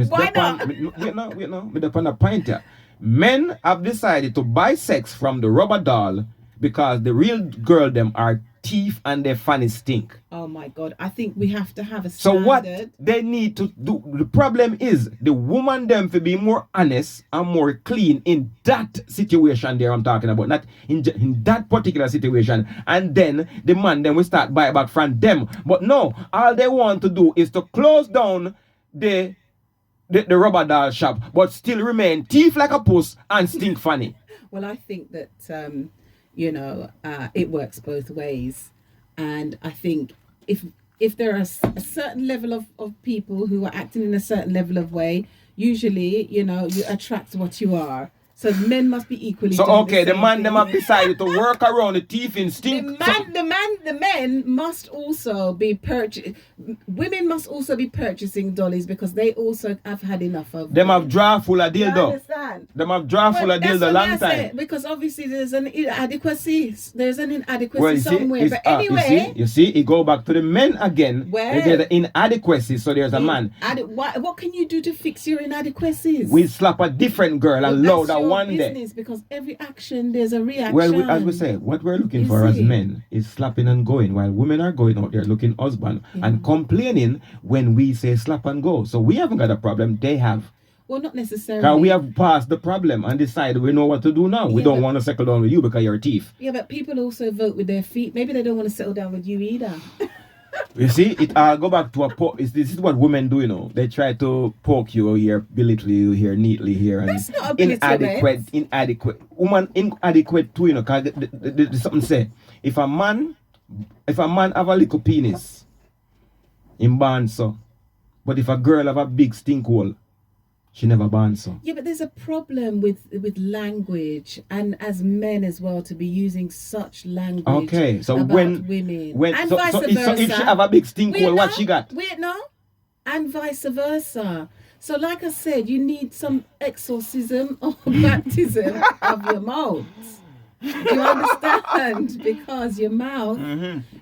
Why not?
Wait now. Me dep on a point here. Men have decided to buy sex from the rubber doll because the real girl them are thief and their funny stink.
Oh my God! I think we have to have a
So
standard.
what they need to do, the problem is the woman them to be more honest and more clean in that situation there I'm talking about, not in that particular situation, and then the man then will start buy back from them. But no, all they want to do is to close down the rubber doll shop, but still remain thief like a puss and stink funny.
Well, I think that it works both ways, and I think if there are a certain level of people who are acting in a certain level of way, usually you attract what you are. So men must be equally.
So okay, the man them have decided to work around the thief instinct.
The men must also be women must also be purchasing dollies because they also have had enough of
them. Have draw full of dildo.
Understand?
Them have draw full of dildo long time.
Because obviously there's an inadequacy. Somewhere. But anyway,
you see, it go back to the men again.
Where?
There's an inadequacy, so there's a man.
What can you do to fix your inadequacies?
We slap a different girl and load her one day.
Because every action there's a reaction.
Well, as we say, what we're looking for as men is slapping and going, while women are going out there looking husband and complaining when we say slap and go. So we haven't got a problem, they have.
Well, not necessarily.
Because we have passed the problem and decided we know what to do now. We don't want to settle down with you because you're a thief.
Yeah, but people also vote with their feet. Maybe they don't want to settle down with you either.
You see, it go back to this is what women do, They try to poke you here, belittle you here, neatly here, and
that's not inadequate.
Woman inadequate too, because there's something say if a man have a little penis, him born so, but if a girl have a big stink hole, she never born so.
Yeah, but there's a problem with language, and as men as well, to be using such language.
Okay, so
about
when
women and
so,
vice versa.
So if she have a big stink hole, what she got?
And vice versa. So, like I said, you need some exorcism or baptism of your mouth. Do you understand? Because your mouth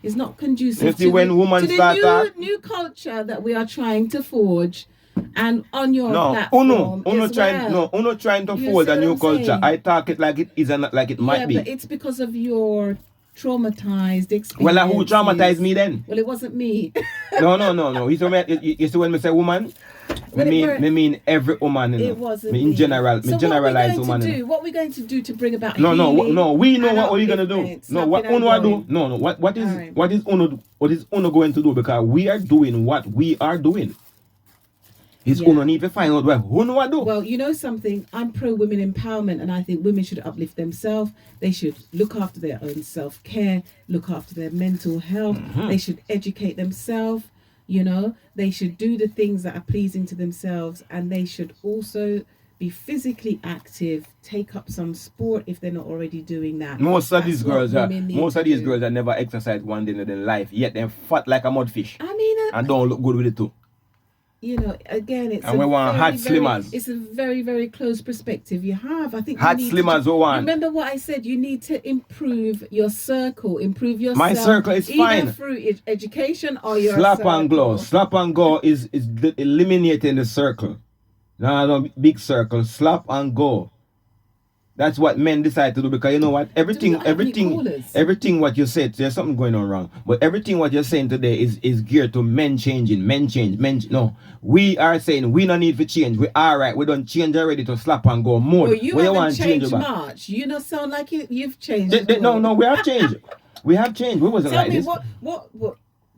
is not conducive to the new culture that we are trying to forge. And on your platform
trying to forge a new culture.
Saying?
I talk it like it is and not like it might be.
Yeah, but it's because of your traumatized experience.
Well, who traumatized me then?
Well, it wasn't me.
No. You see when me say woman, me mean every woman.
It wasn't
me in general.
So
me generalize woman.
what are we going to do to bring about
No. We know what we're gonna do.
No,
what Uno do? No. What is Uno going to do? Because we are doing what we are doing. Uno need to find out what Uno do.
Well, you know something? I'm pro women empowerment, and I think women should uplift themselves. They should look after their own self-care, look after their mental health. They should educate themselves. They should do the things that are pleasing to themselves, and they should also be physically active, take up some sport if they're not already doing that.
Most of these girls are never exercised one day in their life, yet they're fat like a mudfish.
I mean,
and don't look good with it too.
Again, it's
and we want hot slimmers.
It's a very, very close perspective you have. I think
hot slimmers we want.
Remember what I said? You need to improve your circle, improve yourself.
My circle is fine.
Either through education or your
slap
circle.
and glow. Slap and go is eliminating the circle. No, big circle. Slap and go. That's what men decide to do, because you know what? Everything what you said, there's something going on wrong. But everything what you're saying today is geared to men changing. No, we are saying we don't need to change. We are right. We don't change already to slap and go more.
Well, you haven't changed much. You don't sound like you've changed.
No, we have changed. We have changed. We wasn't like this.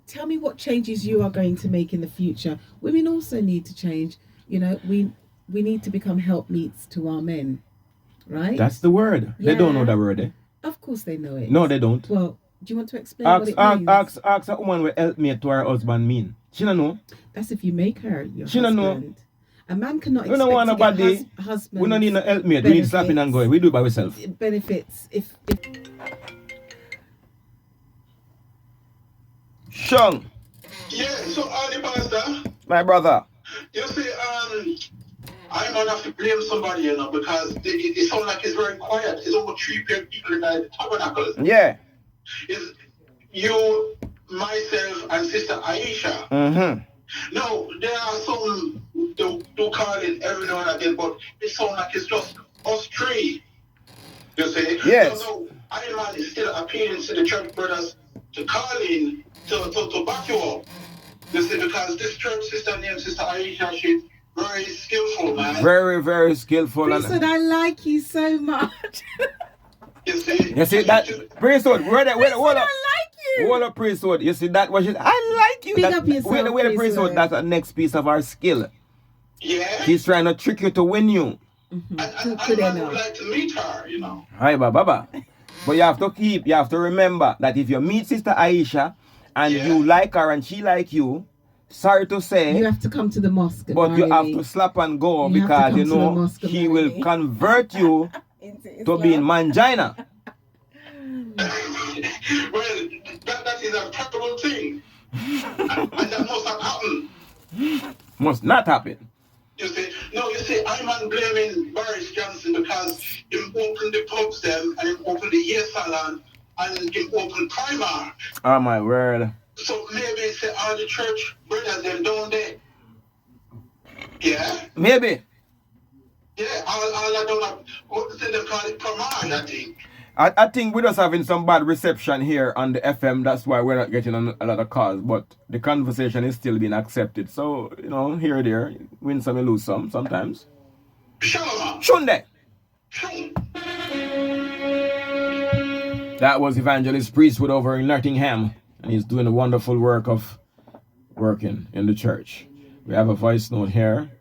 Tell me what changes you are going to make in the future. Women also need to change. We need to become helpmeets to our men. Right?
That's the word. Yeah. They don't know that word, eh?
Of course they know it.
No, they don't.
Well, do you want to explain what it means?
Ask a woman what help me to her husband mean. She don't know.
That's if you make her your
she
husband.
Don't know.
A man cannot
expect to get husband. We don't need no help me. We need slapping and going. We do it by ourselves.
It benefits if
Sean.
Yeah, so Pastar.
My brother.
You see, I don't have to blame somebody, because it sounds like it's very quiet. It's over 3 people in the tabernacle.
Yeah.
You myself and Sister Aisha. Now, there are some do call in every now and again, but it sounds like it's just us three. You see?
Yes.
So Iron is still appealing to the church brothers to call in to back you up. You see, because this church sister named Sister Aisha, she's very skillful, man.
Very, very skillful.
Priesthood, I like you so much.
You see?
You see that? Priesthood, where
I like you.
Hold up, Priesthood. You see that? What she, I like you.
Big
That,
up yourself,
where the Priesthood, that's the next piece of our skill.
Yeah.
She's trying to trick you to win you.
I would like to meet her, you know.
Hi, Baba. But you have to remember that if you meet Sister Aisha and you like her and she like you, sorry to say,
you have to come to the mosque.
but you have to slap and go because you know she will convert you to being mangina.
Well, that is a terrible thing. And that must have happened.
Must not happen.
You see, I'm blaming Boris Johnson because he opened the pubs them and he opened the hair salon and he opened Primark.
Oh my word.
So maybe say all the church brothers them down there. Yeah?
Maybe.
Yeah, all I don't have, what they call it Primark, I think.
I think we're just having some bad reception here on the FM. That's why we're not getting a lot of calls. But the conversation is still being accepted. So, you know, here or there, win some, you lose some sometimes. Shunde. That was Evangelist Priesthood over in Nottingham. And he's doing a wonderful work of working in the church. We have a voice note here.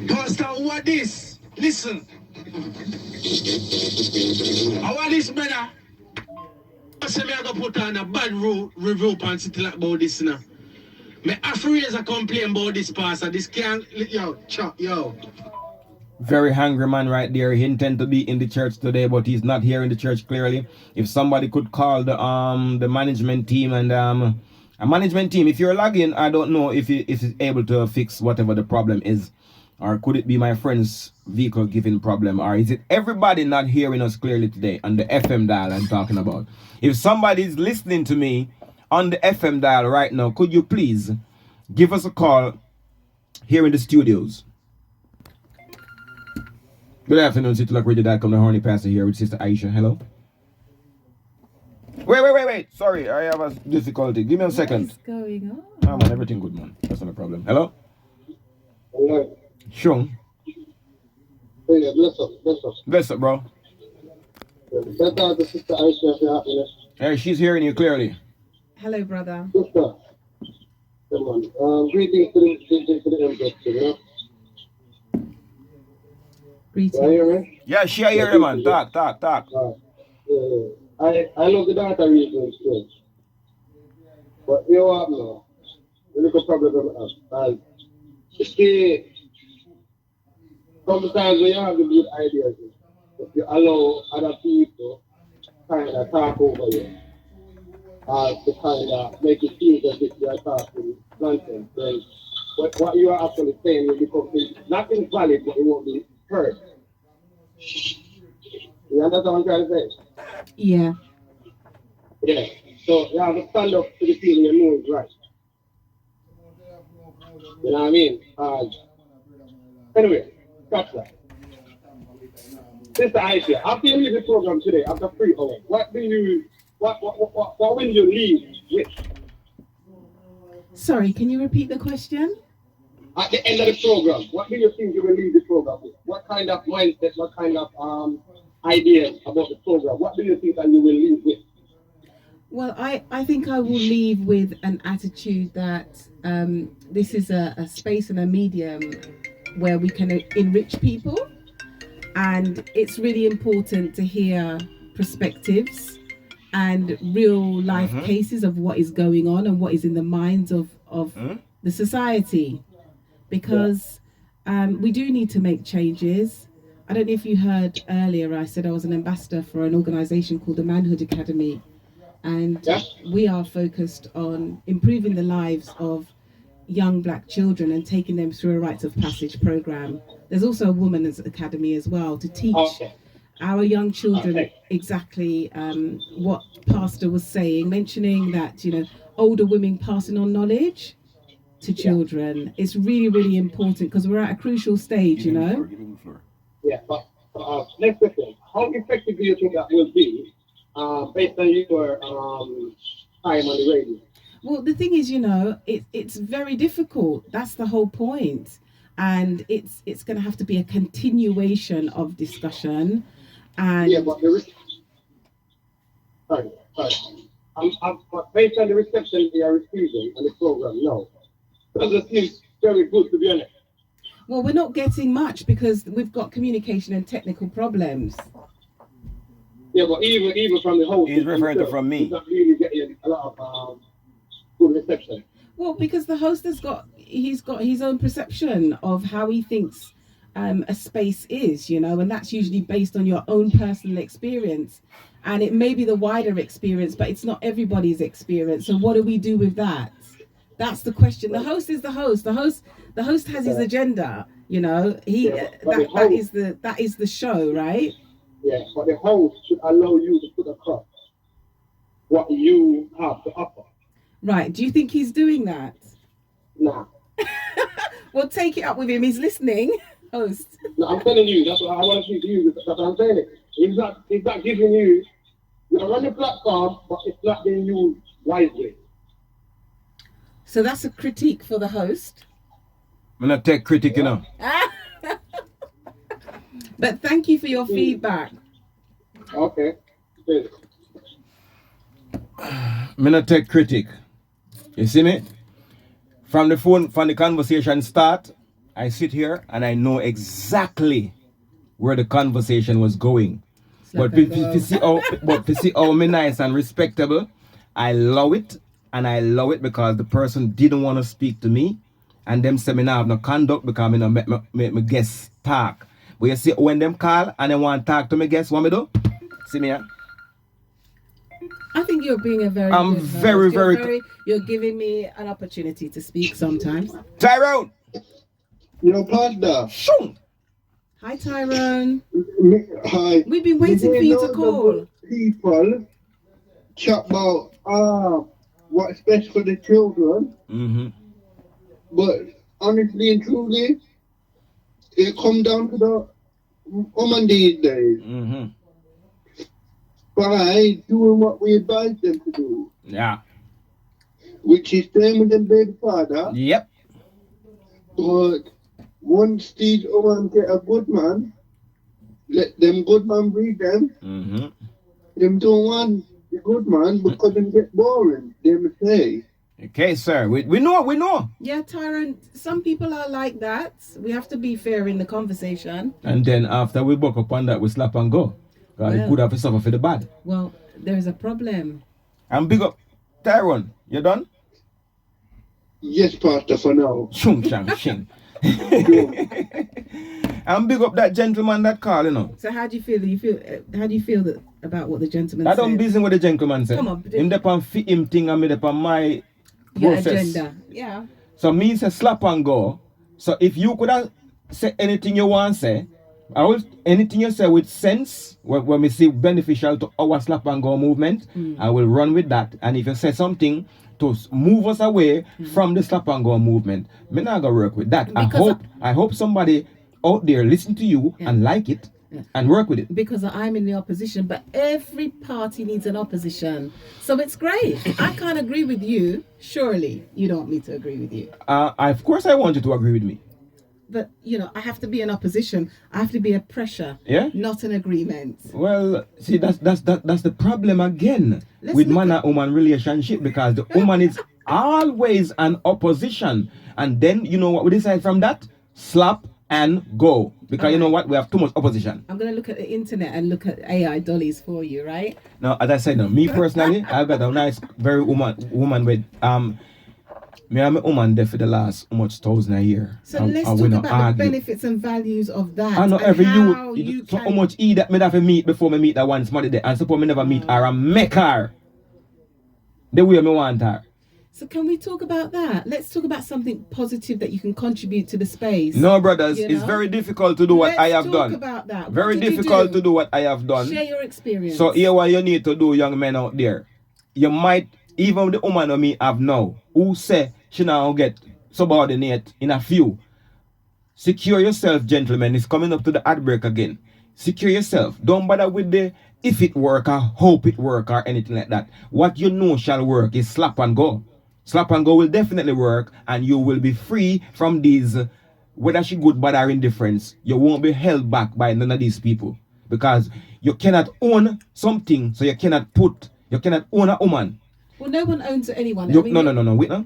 Pastor, what this? Listen. I want this, brother. I say me I go put on a bad review and sit like about this now. Me afraid a complain about this pastor. This can't yo.
Very hungry man right there. He intend to be in the church today, but he's not here in the church clearly. If somebody could call the management team and a management team, if you're logging, I don't know if it's able to fix whatever the problem is. Or could it be my friend's vehicle giving problem? Or is it everybody not hearing us clearly today on the FM dial I'm talking about? If somebody's listening to me on the FM dial right now, could you please give us a call here in the studios? Good afternoon, City Lock Radio.com, the Horny Pastor here with Sister Aisha. Hello? Wait. Sorry, I have a difficulty. Give me a second.
What's going on?
Oh, man, everything good, man. That's not a problem. Hello?
Hello.
Sure.
Hey, bless up,
bro.
Send out the Sister Aisha for happiness.
Hey, she's hearing you clearly.
Hello, brother.
Sister. Come on. Greetings to the Empress, you know?
Greetings.
You hear me?
Yeah, she hear you, man. Talk.
Yeah. I love the data reasons too. But you know what now? The little problem I have. You see, sometimes when you have the good ideas, if you allow other people kind of talk over you, to kind of make it feel as if you are talking nonsense, then what you are actually saying will become not invalid, but it won't be heard. You understand what I'm trying to say?
Yeah.
Yeah. So you have to stand up to the thing you know is right. You know what I mean? Anyway, catch that. Sister Aisha, after you leave the program today, after 3 hours, what will you leave with?
Sorry, can you repeat the question?
At the end of the program, what do you think you will leave the program with? What kind of mindset, what kind of ideas about the program? What do you think that you will leave with?
Well, I think I will leave with an attitude that this is a space and a medium where we can enrich people. And it's really important to hear perspectives and real life cases of what is going on and what is in the minds of the society. Because we do need to make changes. I don't know if you heard earlier, I said I was an ambassador for an organization called the Manhood Academy. And we are focused on improving the lives of young black children and taking them through a rites of passage program. There's also a women's academy as well to teach our young children, exactly what Pastor was saying, mentioning that, you know, older women passing on knowledge to children is really, really important because we're at a crucial stage, you know.
Yeah, but next question. How effective do you think that will be based on your time on the radio?
Well, the thing is, you know, it's very difficult. That's the whole point. And it's going to have to be a continuation of discussion. And
yeah, but sorry. But based on the reception they are receiving on the program, no. Doesn't seem very good, to be honest.
well, we're not getting much because we've got communication and technical problems.
Yeah, but even from the host,
He's referring to from me.
He's not really getting a lot of good reception.
Well, because the host has got his own perception of how he thinks a space is, you know, and that's usually based on your own personal experience. And it may be the wider experience, but it's not everybody's experience. So what do we do with that? That's the question. The host is the host. The host has his agenda, you know. That is the show, right?
Yeah, but the host should allow you to put across what you have to offer.
Right. Do you think he's doing that?
Nah.
Well, take it up with him. He's listening. Host.
No, I'm telling you, that's what I want to see to you. That's what I'm saying. He's not giving you. You're on the platform, but it's not being used wisely.
So that's a critique for the host.
I'm not take critic, you know.
But thank you for your feedback.
Okay. Good.
I'm not take critic. You see me? From the conversation start, I sit here and I know exactly where the conversation was going. But if you see how me nice and respectable, I love it. And I love it because the person didn't want to speak to me. And them say me now have no conduct because me no make my guests talk. But you see, when them call and they want to talk to me guests, what me do? See me here?
I think you're being a very
I'm
good
very
you're giving me an opportunity to speak sometimes.
Tyrone!
You know, Pastar.
Shoo!
Hi, Tyrone.
Hi.
We've been waiting for you to call.
People chat about what's best for the children.
Mm-hmm.
But honestly and truly, it come down to the woman these days.
Mm-hmm.
By doing what we advise them to do.
Yeah.
Which is staying with them baby father.
Yep.
But once these women get a good man, let them good man breed them.
Mm-hmm.
Them don't want the good man because them get boring. Them say.
Okay, sir. We know.
Yeah, Tyrone, some people are like that. We have to be fair in the conversation.
And then after we buck up on that, we slap and go. Because the good have to suffer for the bad.
Well, there's a problem.
And big up. Tyrone, you done?
Yes, Pastor, for now.
Chung chang shing. And big up that gentleman that called, you know.
So how do you feel? How do you feel about what the gentleman said?
I don't business with the gentleman said.
Come on.
Him depend fit him thing and me depend my
your
process.
agenda. Yeah.
So me say slap and go. So if you could have said anything you want to say, anything you say with sense, when we see beneficial to our slap and go movement, I will run with that. And if you say something to move us away from the slap and go movement, me not gonna work with that. I hope somebody out there listen to you and like it and work with it. Because
I'm in the opposition, but every party needs an opposition. So it's great. I can't agree with you. Surely you don't want me to agree with you.
Of course I want you to agree with me.
But, you know, I have to be an opposition. I have to be a pressure, not an agreement.
Well, see, that's the problem again with man and woman relationship, because the woman is always an opposition. And then, you know what we decide from that? Slap and go. Because you know what? We have too much opposition.
I'm going to look at the internet and look at AI dollies for you, right?
Now, as I said, me personally, I've got a nice, very woman with... Me and my woman there for the last much thousand a year.
So let's talk about the benefits and values of that.
I know every you so how much that me have to meet before me meet that one somebody there. And suppose me never meet her and make her the way me want her.
So can we talk about that? Let's talk about something positive that you can contribute to the space.
No, brothers,
You
it's
know?
very difficult to do what I have
Let's
done.
talk about that.
Very
What did you
difficult
do?
to do what I have done.
Share your experience.
So here what you need to do, young men out there. You might, even the woman of me have now, who say she now get subordinate in a few. Secure yourself, gentlemen. It's coming up to the ad break again. Secure yourself. Don't bother with the if it work or hope it work or anything like that. What you know shall work is slap and go. Slap and go will definitely work, and you will be free from these, whether she good, bad, or indifference. You won't be held back by none of these people. Because you cannot own something, so you cannot own a woman.
Well, no one owns anyone.
No, wait now.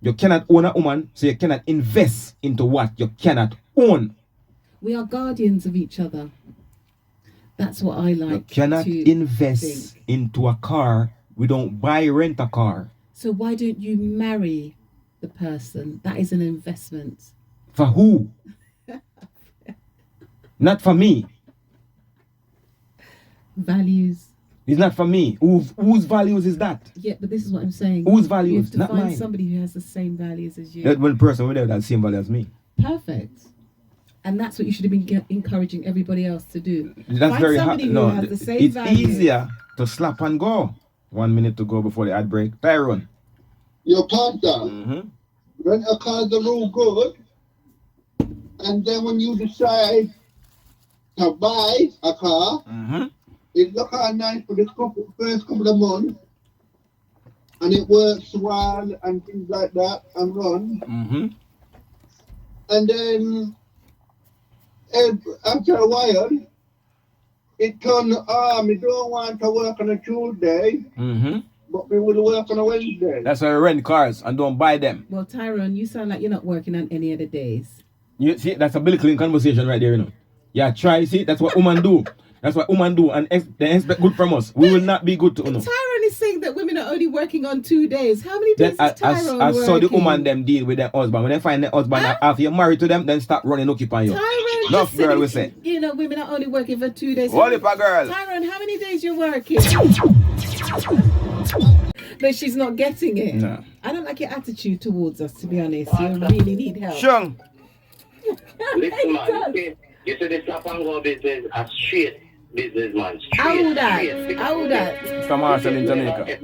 You cannot own a woman, so you cannot invest into what you cannot own.
We are guardians of each other. That's what I like.
You cannot invest into a car. We don't rent a car.
So why don't you marry the person? That is an investment.
For who? Not for me.
Values.
It's not for me. Whose values is that?
Yeah, but this is what I'm saying.
Whose values?
You have to
Not
find
mine.
somebody who has the same values as you.
That one person with that same value as me.
Perfect. And that's what you should have been encouraging everybody else to do.
That's
Find
very
somebody
hard.
who
No,
has the same
it's
values.
easier to slap and go. 1 minute to go before the ad break. Tyrone.
Your partner, rent a car the rule good, and then when you decide to buy a car, it look nice for the first couple of months, and it works well and things like that and run. And then after a while, it turned, we don't want to work on a Tuesday, but we will work on a Wednesday.
That's why we rent cars and don't buy them.
Well, Tyrone, you sound like you're not working on any other days.
You see, that's a Bill Clinton conversation right there, you know. Yeah, try, see, that's what women do. That's what women do, and they expect good from us. We will not be good to them.
Tyrone is saying that women are only working on 2 days. How many days is Tyrone
I
working?
saw the woman them deal with their husband. When they find their husband, after you're married to them, then stop running hook on you.
Tyrone
Enough girl, we say.
You know, women are only working for 2 days.
Hold it, girl.
Tyrone, how many days you're working? No, she's not getting it.
No.
I don't like your attitude towards us, to be honest. You really need help.
Shung.
Listen, man, you see the slap and go business, a straight business, man.
How would that?
Mr. Marshall in Jamaica.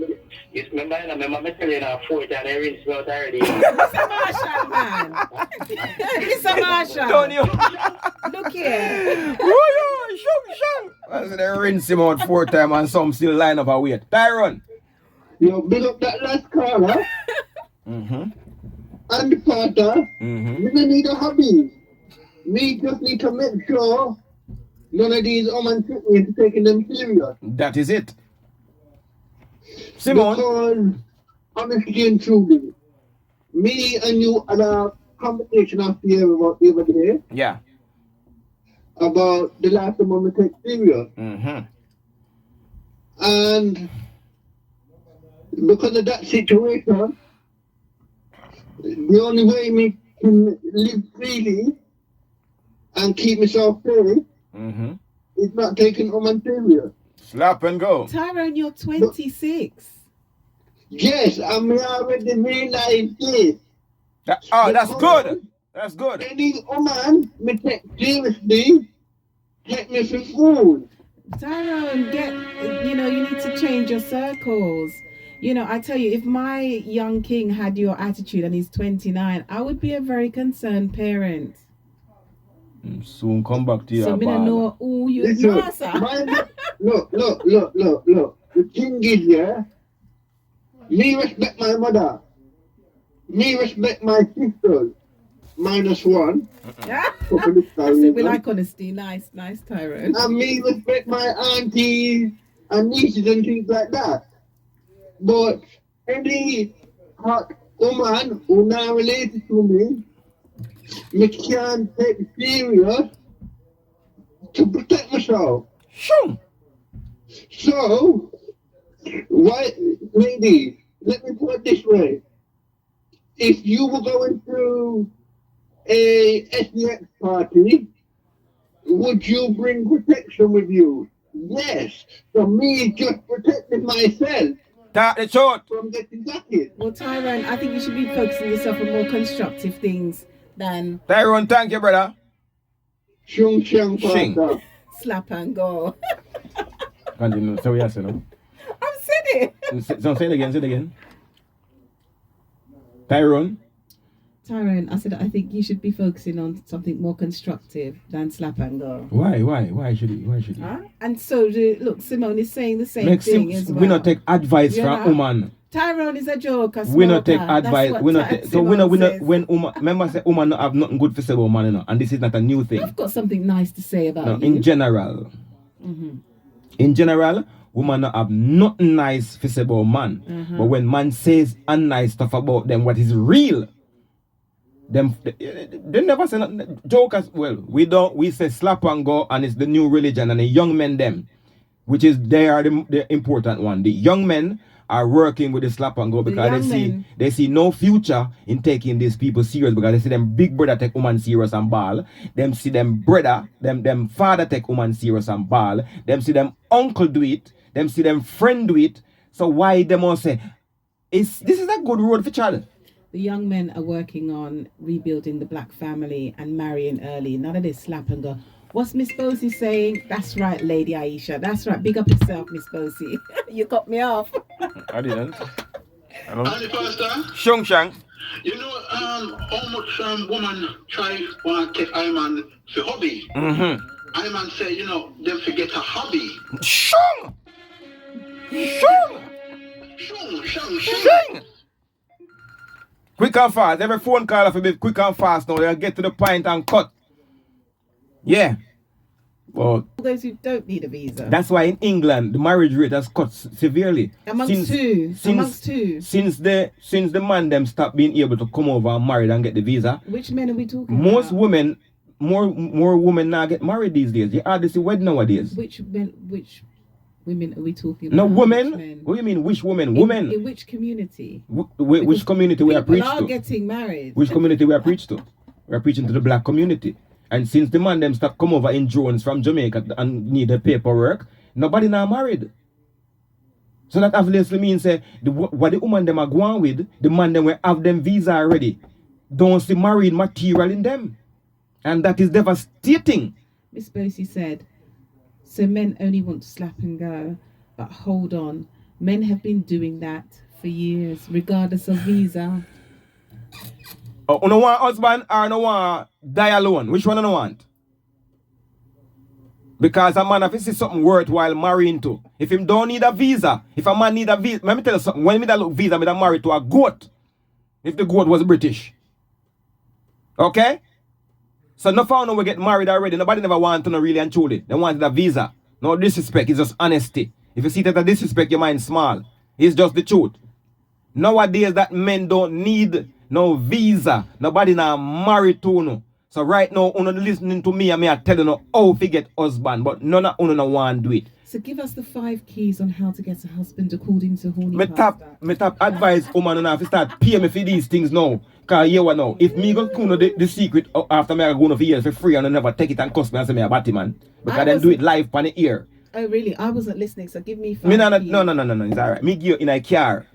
You remember me telling you that 4 times I rinsed me out already.
Mr. Marshall, man. Mr. Marshall.
Don't you?
Look here.
Shung. I said they rinse him out 4 times and some still line up a wait. Tyrone.
You build up that last caller. And the partner, we don't need a hobby. We just need to make sure none of these women is taking them serious.
That is it. Simon.
Because, honestly and truly, me and you had a conversation after the other day.
Yeah.
About the last woman we take serious. And because of that situation, the only way me can live freely and keep myself safe is not taking women serious.
Slap and go.
Tyrone, you're 26.
Yes, and me already realized this.
That's good. That's good.
Any woman me take seriously, take me for food.
Tyrone, you need to change your circles. You know, I tell you, if my young king had your attitude and he's 29, I would be a very concerned parent.
Soon come back to you.
So I don't know who you
Listen,
know, sir.
Look. The thing is, yeah, me respect my mother. Me respect my sisters. -1.
I said, we like honesty. Nice, Tyrone.
And me respect my aunties and nieces and things like that. But any hot woman who not related to me can't take serious to protect myself.
Sure.
So, why, ladies, let me put it this way. If you were going to a SDX party, would you bring protection with you? Yes. So me just protecting myself.
Talk the truth.
from getting jacket.
Well, Tyrone, I think you should be focusing yourself on more constructive things than
Tyrone, thank you, brother.
Shung shang
Shing.
pastor.
slap and go.
Continue. So yes, you know.
I've said it.
So say it again. Tyrone.
Tyrone, I said I think you should be focusing on something more constructive than slap and go.
Why should he?
Huh? And so, look, Simone is saying the same
Next
thing
thing,
as well.
we not take advice
Yeah.
from woman.
Tyrone is a joker.
We not take
smoker. That's
advice.
what
We not take, so we
Simone
not
says.
when woman. Remember, say woman not have nothing good to say about man, you know, and this is not a new thing.
I've got something nice to say about
No,
you.
in general,
Mm-hmm.
in general, woman not have nothing nice to say about man.
Mhm.
But when man says unnice stuff about them, what is real, they never say nothing. Jokers, well, we say slap and go, and it's the new religion, and the young men them, which is they are the important one. The young men are working with the slap and go because they see no future in taking these people serious, because they see them big brother take woman serious and ball. Them see them brother, them father take woman serious and ball. Them see them uncle do it. Them see them friend do it. So why them all say, this is a good road for child?
The young men are working on rebuilding the black family and marrying early. None of this slap and go. What's Miss Bosie saying? That's right, Lady Aisha. That's right. Big up yourself, Miss Bosie. You cut me off.
I didn't. I don't.
Honey, Pastor.
Shung Shang.
You know how much woman try want to take Iman for hobby.
Mm-hmm.
Iman say, you know, them forget a hobby.
Shung. Quick and fast. Every phone call for be quick and fast now. They'll get to the point and cut. Yeah. Well,
Those who don't need a visa.
that's why in England the marriage rate has cut severely.
Amongst two.
Since the man them stop being able to come over and marry and get the visa.
Which men are we talking
Most
about?
women, more women now get married these days. You hardly see wedding nowadays.
Which women are we talking about?
No, women.
Which men?
What do you mean? Which women? Women.
In which community?
Which community we are preached
People are
to?
getting married.
Which community we are preached to? We are preaching to the black community. And since the man them stop come over in drones from Jamaica and need the paperwork, nobody now married. So that obviously means what the woman them are going with, the man them will have them visa already. Don't see married material in them. And that is devastating.
Miss Bosie said, so men only want to slap and go. But hold on, men have been doing that for years, regardless of visa.
Oh, you don't want husband or you don't want die alone? Which one you don't want? Because a man, if he see something worthwhile marrying to, if him don't need a visa, if a man need a visa, let me tell you something, when me that look visa, me that married to a goat, if the goat was British. Okay? So no found we get married already. Nobody never want to know really and truly. They wanted a visa. No disrespect, it's just honesty. If you see that a disrespect, your mind small. It's just the truth. Nowadays that men don't need no visa. Nobody now married to no. So right now, uno listening to me and me I tell you no how to get husband, but none of uno no want to do it.
So give us the 5 keys on how to get a husband according to Horny.
Me tap advice woman and have to start pay me for these things now. Cause you know, if me go know the secret after me I go for years for free and I never take it and cost me and say me a batty man. Because then do it live on the ear.
Oh really? I wasn't listening, so give me 5
Me no,
keys.
no, it's alright. Me give you in a car.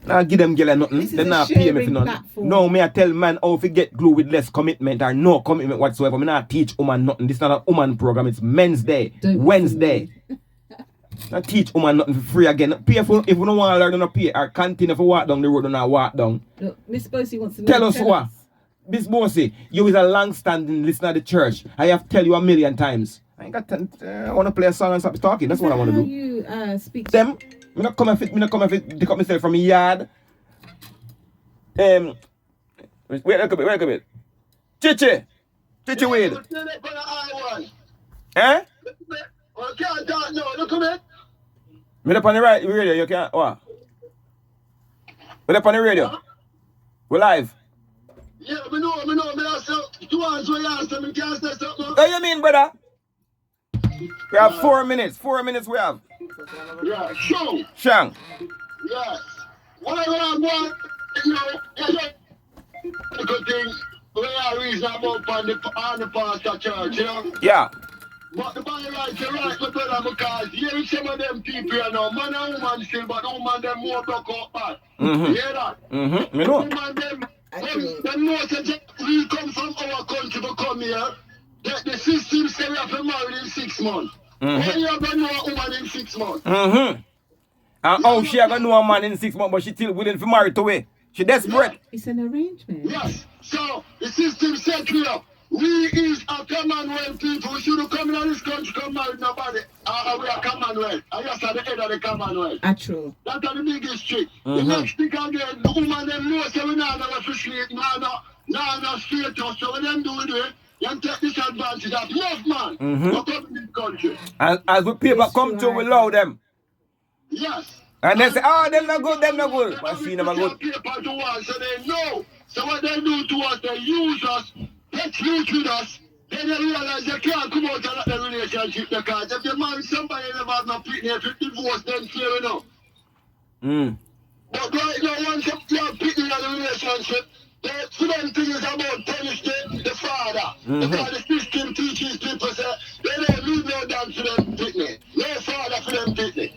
Now give them girl nothing.
This is
They
a
not pay me for
sharing
nothing.
platform.
No, me I tell man how to get glue with less commitment or no commitment whatsoever. Me not teach woman nothing. This is not a woman program. It's Men's Day, Wednesday. Not teach woman nothing for free again. Pay for if you don't want to learn, don't pay. Or continue to walk down the road and not walk down.
Look, Miss Bosie wants to know.
Tell us what. Miss Bosie, you is a long-standing listener to the church. I have tell you a million times. I ain't got time. I want to play a song and stop talking. That's what I want to do.
You speak
Them, me not come and fit take up myself from my yard. Wait a bit. Chichi Wade. Eh?
I can't talk now, look at me.
Me up on the radio, you can't, what? We up on the radio. We live.
Yeah, me know, me ask you, 2 hours where you answer, me can't say something.
What do you mean, brother? We have 4 minutes. 4 minutes we have.
Yeah, Shang.
Shang.
Yes. Whatever I want, you know, good thing, we are reasonable on the pastor church, you know?
Yeah.
But the body right, you're right, my brother, because here is some of them people, you know, man and woman still, but woman them more broke up bad.
Mm-hmm.
You hear that?
Mm-hmm. Me know.
Woman them know that we come from our country to come here, the system say we have to marry in 6 months. When you have to know a woman in 6 months?
Mm-hmm. And how she gonna know a man in 6 months, but she still willing to marry to it. She desperate.
Yeah.
It's an arrangement.
Yes. So the system set clear. We is a Commonwealth people. We should come in this country, come marry nobody. We are Commonwealth. I just at the head of the Commonwealth.
True.
That's the biggest trick. The next thing again, the woman them know say we not have to sleep, no status. So when them do it, you take this advantage of enough man to come in this country.
As the people come to, we love them.
Yes.
And they say, oh, them not good, them not good. But she never good.
Paper to us, so they know. So what they do to us, they use us, they treat with us. Then they realize they can't come out of that relationship because if you marry somebody and never have no pitney, if you divorce, then fair enough. But right now, once you have pitney in the relationship, for them things is about punish the father. Because the system teaches people say they don't need no dance for them pitney. No father for them pitney.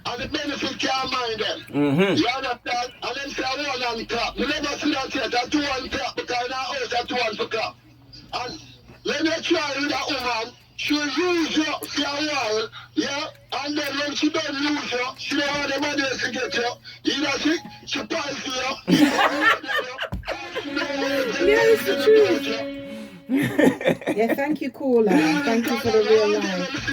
And the benefit can't mind them. You understand? And then say one and clap. We never see that yet. That's 2 and clap because in our house that's 2 and for clap. And when they try with that woman, she'll use you for a while, yeah? And then when she don't use you, she don't want anybody else to get you. You know, she pies you.
Yeah, it's the truth. Yeah, thank you, caller. Thank you for the real life.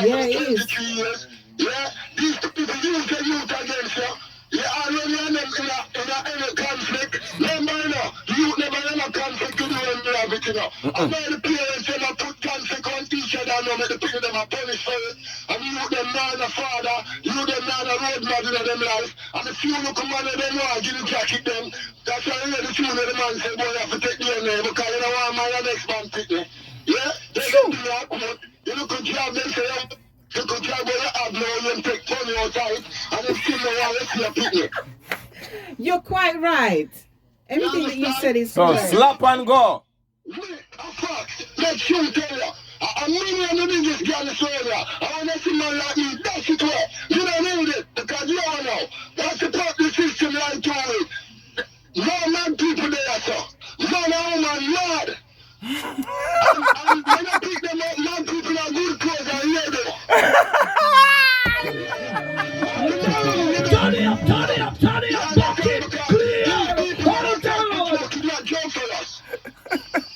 Yeah, it is.
Yeah, these people use the youth against you. You already in a conflict. Remember, the youth never in a conflict to do when they have it, And now the parents never put conflict on each other and make the people them a punish for it. And you them not a father, you them not a road model in them life. And if you look man of them want give the jacket them, that's why you hear the tune of the man say, boy, you have to take the name because you don't want my next man pick me. Yeah? They don't do that, but you look at job them say, you could try where you have no and take money outside and then still no one to see a picnic.
You're quite right. Everything that you said is
so
correct.
Slap and go.
Let's you tell you. A million of the biggest girl in Australia. I want to see man like me. That's it way. You don't need it because you don't know. That's the part of the system like to it. No man people there, sir. No woman, Lord. And when I pick them up, man people are good clothes and hear them.
Turn it up, knock it clear, put it down.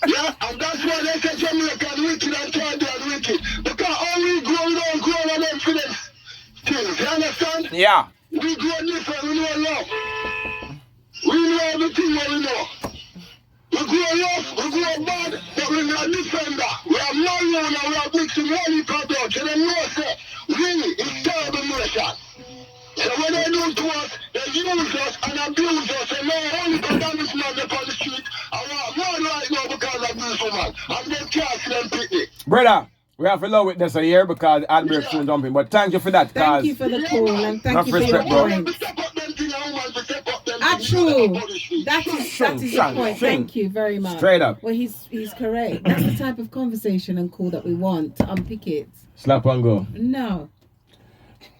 Yeah, and that's why they say Jamaican wicked and Caribbean wicked. Because all we grow, we don't grow on them for them things. You understand?
Yeah.
We grow different, we know love. We know everything what we know. We grow love, we grow bad, but we're not defender. We have no loan and we have mixing money product. And they know say, really, it's terrible nation. So when they do to us, they use us and abuse us. And now only go down this man up on the street. I want man right now because of this woman. And they can't see them picnic.
Brother, we have to love with this a year because I'll break soon dumping. But thank you for that.
Thank you for the call and thank you for your points. True. That is the point. Thank you very much.
Straight up.
Well, he's correct. That's the type of conversation and call that we want to unpick it.
Slap and go.
No.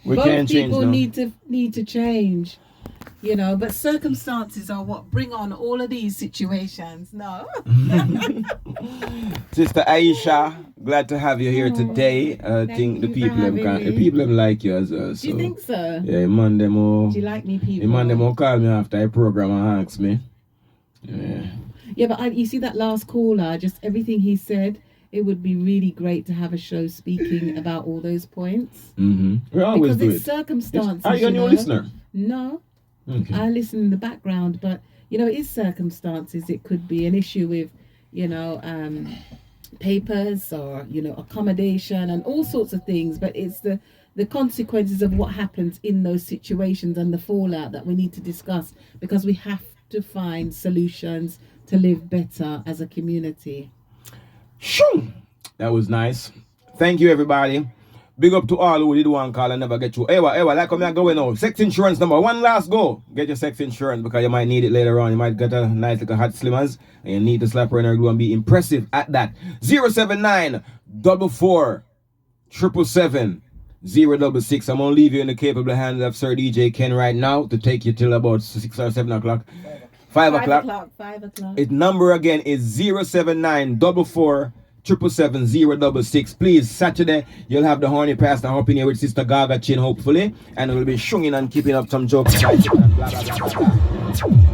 We can't change
people
now.
need to change, you know. But circumstances are what bring on all of these situations. No.
Sister Aisha, glad to have you here today. I think the people them like you as well. So.
Do you think so?
Yeah, man them all.
Do you like me, people?
Man them all call me after I program and ask me. Yeah.
Yeah, but you see that last caller, just everything he said. It would be really great to have a show speaking about all those points.
We always
because
do
it's circumstances.
Are you a new listener?
No.
Okay.
I listen in the background, but you know, it is circumstances. It could be an issue with, you know, papers or, you know, accommodation and all sorts of things. But it's the consequences of what happens in those situations and the fallout that we need to discuss, because we have to find solutions to live better as a community.
Shoo! That was nice. Thank you, everybody. Big up to all who did one call and never get you. Ewa, like how me going now. Sex insurance number. One last go. Get your sex insurance because you might need it later on. You might get a nice little hot slimmers and you need to slap her in her glue and be impressive at that. 079 44 777 066. I'm gonna leave you in the capable hands of Sir DJ Ken right now to take you till about 6 or 7 o'clock. 5 o'clock.
5 o'clock.
Its number again is 079 44 777 066. Please, Saturday, you'll have the Horny Pastar up in here with Sister Gaga Chin, hopefully, and we'll be shunging and keeping up some jokes. Blah, blah, blah, blah, blah.